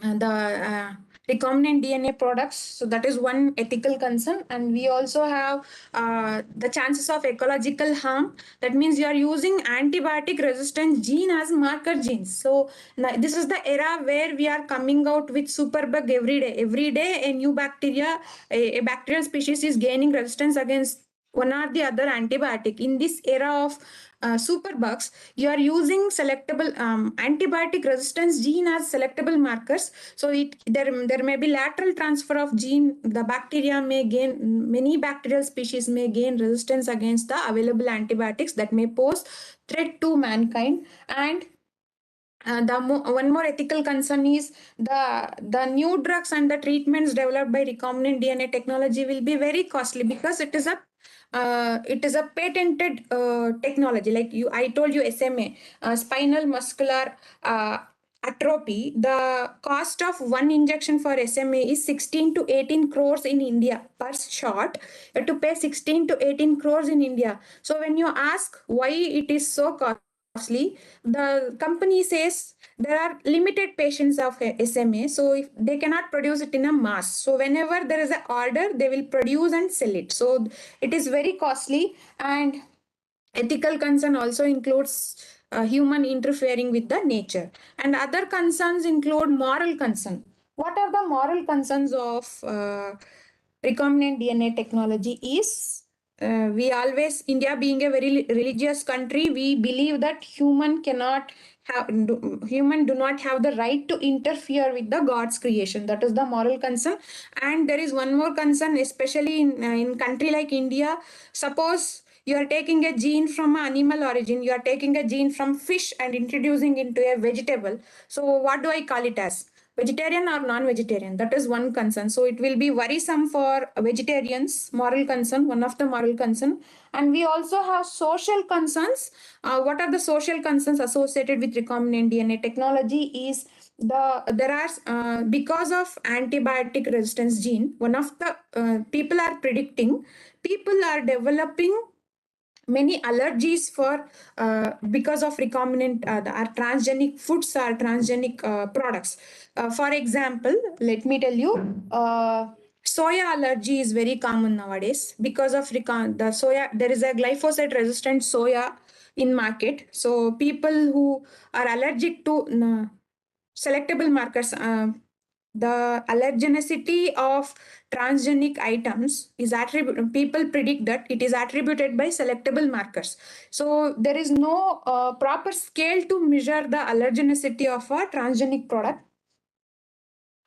the recombinant DNA products. So that is one ethical concern. And we also have the chances of ecological harm. That means you are using antibiotic resistant gene as marker genes. So now this is the era where we are coming out with superbug every day. Every day a new bacteria, a bacterial species is gaining resistance against one or the other antibiotic. In this era of superbugs, you are using selectable antibiotic resistance gene as selectable markers. So there may be lateral transfer of gene. The bacteria may gain, many bacterial species may gain resistance against the available antibiotics that may pose threat to mankind. And one more ethical concern is the new drugs and the treatments developed by recombinant DNA technology will be very costly, because it is a patented technology. Like I told you, SMA, spinal muscular atrophy. The cost of one injection for SMA is 16 to 18 crores in India per shot. You have to pay 16 to 18 crores in India. So when you ask why it is so costly, the company says there are limited patients of SMA, so if they cannot produce it in a mass. So whenever there is an order, they will produce and sell it. So it is very costly. And ethical concern also includes human interfering with the nature. And other concerns include moral concern. What are the moral concerns of recombinant DNA technology is, we always, India being a very religious country, we believe that human do not have the right to interfere with the God's creation. That is the moral concern. And there is one more concern, especially in country like India. Suppose you are taking a gene from an animal origin, you are taking a gene from fish and introducing into a vegetable. So what do I call it as? Vegetarian or non-vegetarian? That is one concern. So it will be worrisome for vegetarians. Moral concern, one of the moral concern. And we also have social concerns. What are the social concerns associated with recombinant DNA technology is because of antibiotic resistance gene, one of the people are predicting, people are developing many allergies for because of recombinant our transgenic foods or transgenic products. For example, let me tell you, soya allergy is very common nowadays because of the soya. There is a glyphosate resistant soya in market. So people who are allergic to selectable markers, the allergenicity of transgenic items is people predict that it is attributed by selectable markers. So there is no proper scale to measure the allergenicity of a transgenic product.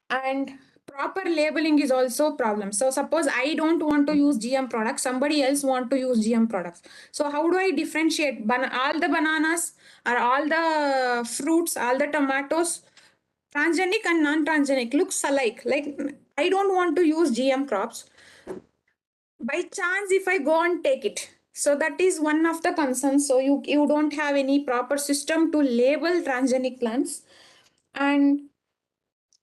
And proper labeling is also a problem. So suppose I don't want to use GM products, somebody else want to use GM products. So how do I differentiate all the bananas or all the fruits, all the tomatoes, transgenic and non-transgenic looks alike? Like, I don't want to use GM crops. By chance, if I go and take it. So that is one of the concerns. So you don't have any proper system to label transgenic plants. And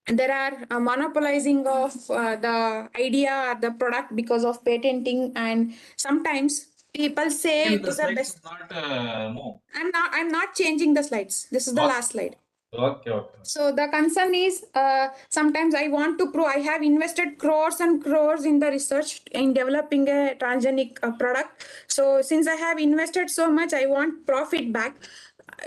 there are monopolizing of the idea or the product because of patenting. And sometimes people say it
The
is the
slides
best.
is not no.
I'm not changing the slides. This is the last slide.
Okay.
So the concern is sometimes I want to prove I have invested crores and crores in the research in developing a transgenic product. So since I have invested so much, I want profit back.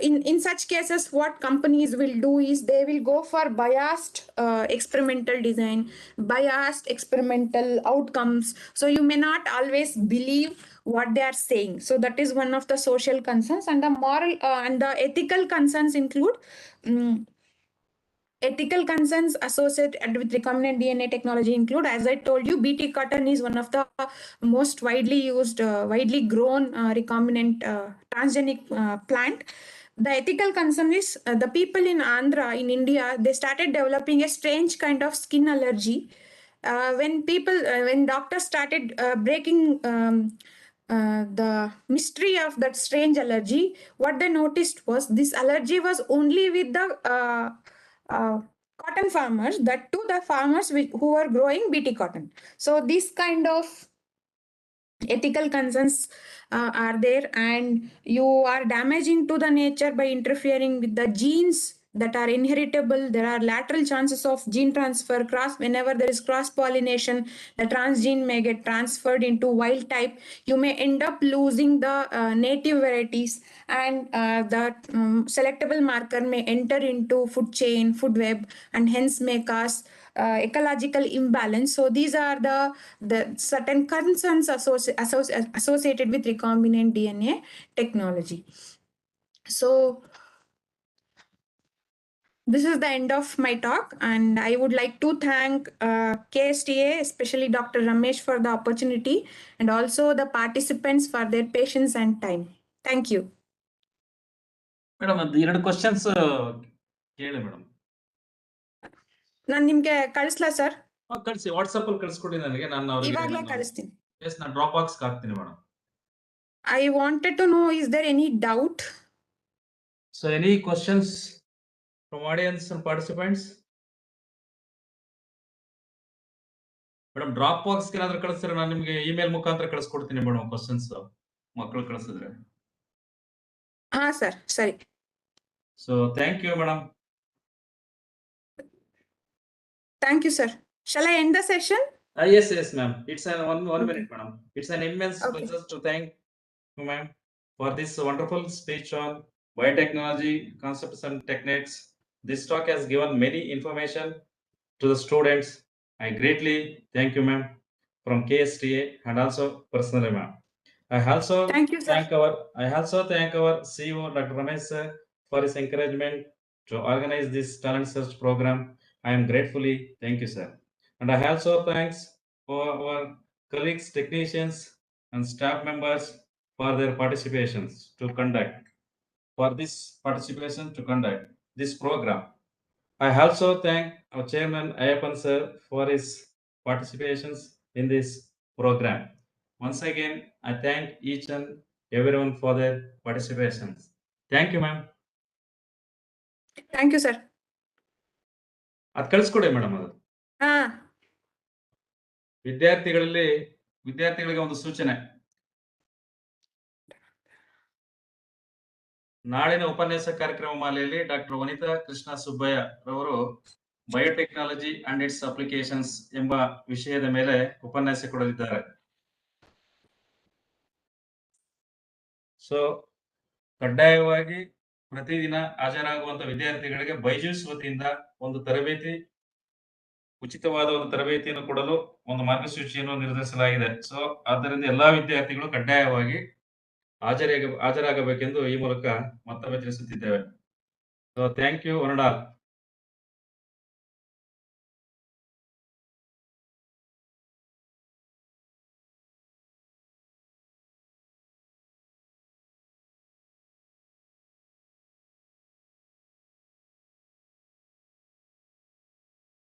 In such cases, what companies will do is they will go for biased experimental design, biased experimental outcomes. So you may not always believe what they are saying. So that is one of the social concerns. And the moral and the ethical concerns include ethical concerns associated with recombinant DNA technology include, as I told you, BT cotton is one of the most widely used, widely grown recombinant transgenic plant. The ethical concern is the people in Andhra in India, they started developing a strange kind of skin allergy. when doctors started breaking the mystery of that strange allergy, what they noticed was this allergy was only with the cotton farmers, that too the farmers who were growing BT cotton. So this kind of ethical concerns are there, and you are damaging to the nature by interfering with the genes that are inheritable. There are lateral chances of gene transfer. Whenever there is cross pollination, the transgene may get transferred into wild type. You may end up losing the native varieties, and the selectable marker may enter into food chain, food web, and hence may cause ecological imbalance. So these are the certain concerns associated with recombinant DNA technology. So this is the end of my talk, and I would like to thank KSTA, especially Dr. Ramesh, for the opportunity, and also the participants for their patience and time. Thank you.
Madam ಅದು 2 questions ಕೇಳಿ madam.
ನಾನು ನಿಮ್ಗೆ ಕಳಿಸ್ಲಾ sir?
ಕಳಿಸಿ, WhatsApp ಅಲ್ಲಿ ಕಳಿಸ್ಕೊಡಿ ನನಗೆ. ನಾನು ಅವ್ರಿಗೆ
ಇವಾಗಲೇ ಕಳಿಸ್ತೀನಿ.
ಎಸ್, ನಾನು ಡ್ರಾಪ್ ಬಾಕ್ಸ್ ಹಾಕ್ತೀನಿ madam.
I wanted to know, is there any doubt?
So any questions from audience and participants? Madam drop box ಏನಾದ್ರು ಕಳಿಸಿದ್ರೆ ನಾನು ನಿಮಗೆ ಇಮೇಲ್ ಮುಖಾಂತರ ಕಳಿಸ್ಕೊಡ್ತೀನಿ ಮೇಡಮ್ ಕ್ವಶನ್ಸ್, ಮಕ್ಕಳು ಕಳಿಸಿದ್ರೆ.
ಹಾ ಸರ್, ಸರಿ.
So thank you madam.
Thank you sir. Shall I end the session?
Yes ma'am. It's an one
Okay.
minute madam. It's an immense
Okay.
pleasure to thank you ma'am for this wonderful speech on biotechnology concepts and techniques. This talk has given many information to the students. I greatly thank you ma'am from KSTA and also personally ma'am. I also
Thank you, sir.
thank our CEO Dr. Ramesh sir for his encouragement to organize this talent search program. I am gratefully thank you sir. And I also thanks for our colleagues, technicians and staff members for their participations to conduct this program. I also thank our chairman Ayappan sir for his participations in this program. Once again, I thank each and everyone for their participations. Thank you, ma'am.
Thank you sir.
ಅದು ಕಳಿಸ್ಕೊಡಿ madam. ಅದು
ಹಾ,
ವಿದ್ಯಾರ್ಥಿಗಳಿಗೆ ಒಂದು ಸೂಚನೆ. ನಾಳಿನ ಉಪನ್ಯಾಸ ಕಾರ್ಯಕ್ರಮ ಮಾಲೆಯಲ್ಲಿ ಡಾಕ್ಟರ್ ವನಿತಾ ಕೃಷ್ಣ ಸುಬ್ಬಯ್ಯ ರವರು ಬಯೋಟೆಕ್ನಾಲಜಿ ಅಂಡ್ ಇಟ್ಸ್ ಅಪ್ಲಿಕೇಶನ್ಸ್ ಎಂಬ ವಿಷಯದ ಮೇಲೆ ಉಪನ್ಯಾಸ ಕೊಡಲಿದ್ದಾರೆ. ಸೊ ಕಡ್ಡಾಯವಾಗಿ ಪ್ರತಿದಿನ ಹಾಜರಾಗುವಂತ ವಿದ್ಯಾರ್ಥಿಗಳಿಗೆ ಬೈಜೂಸ್ ವತಿಯಿಂದ ಒಂದು ತರಬೇತಿ, ಉಚಿತವಾದ ಒಂದು ತರಬೇತಿಯನ್ನು ಕೊಡಲು ಒಂದು ಮಾರ್ಗಸೂಚಿಯನ್ನು ನಿರ್ಧರಿಸಲಾಗಿದೆ. ಸೊ ಆದ್ದರಿಂದ ಎಲ್ಲಾ ವಿದ್ಯಾರ್ಥಿಗಳು ಕಡ್ಡಾಯವಾಗಿ ಹಾಜರಾಗಬೇಕೆಂದು ಈ ಮೂಲಕ ಮತ್ತೊಮ್ಮೆ ತಿಳಿಸುತ್ತಿದ್ದೇವೆ. So thank you one and all.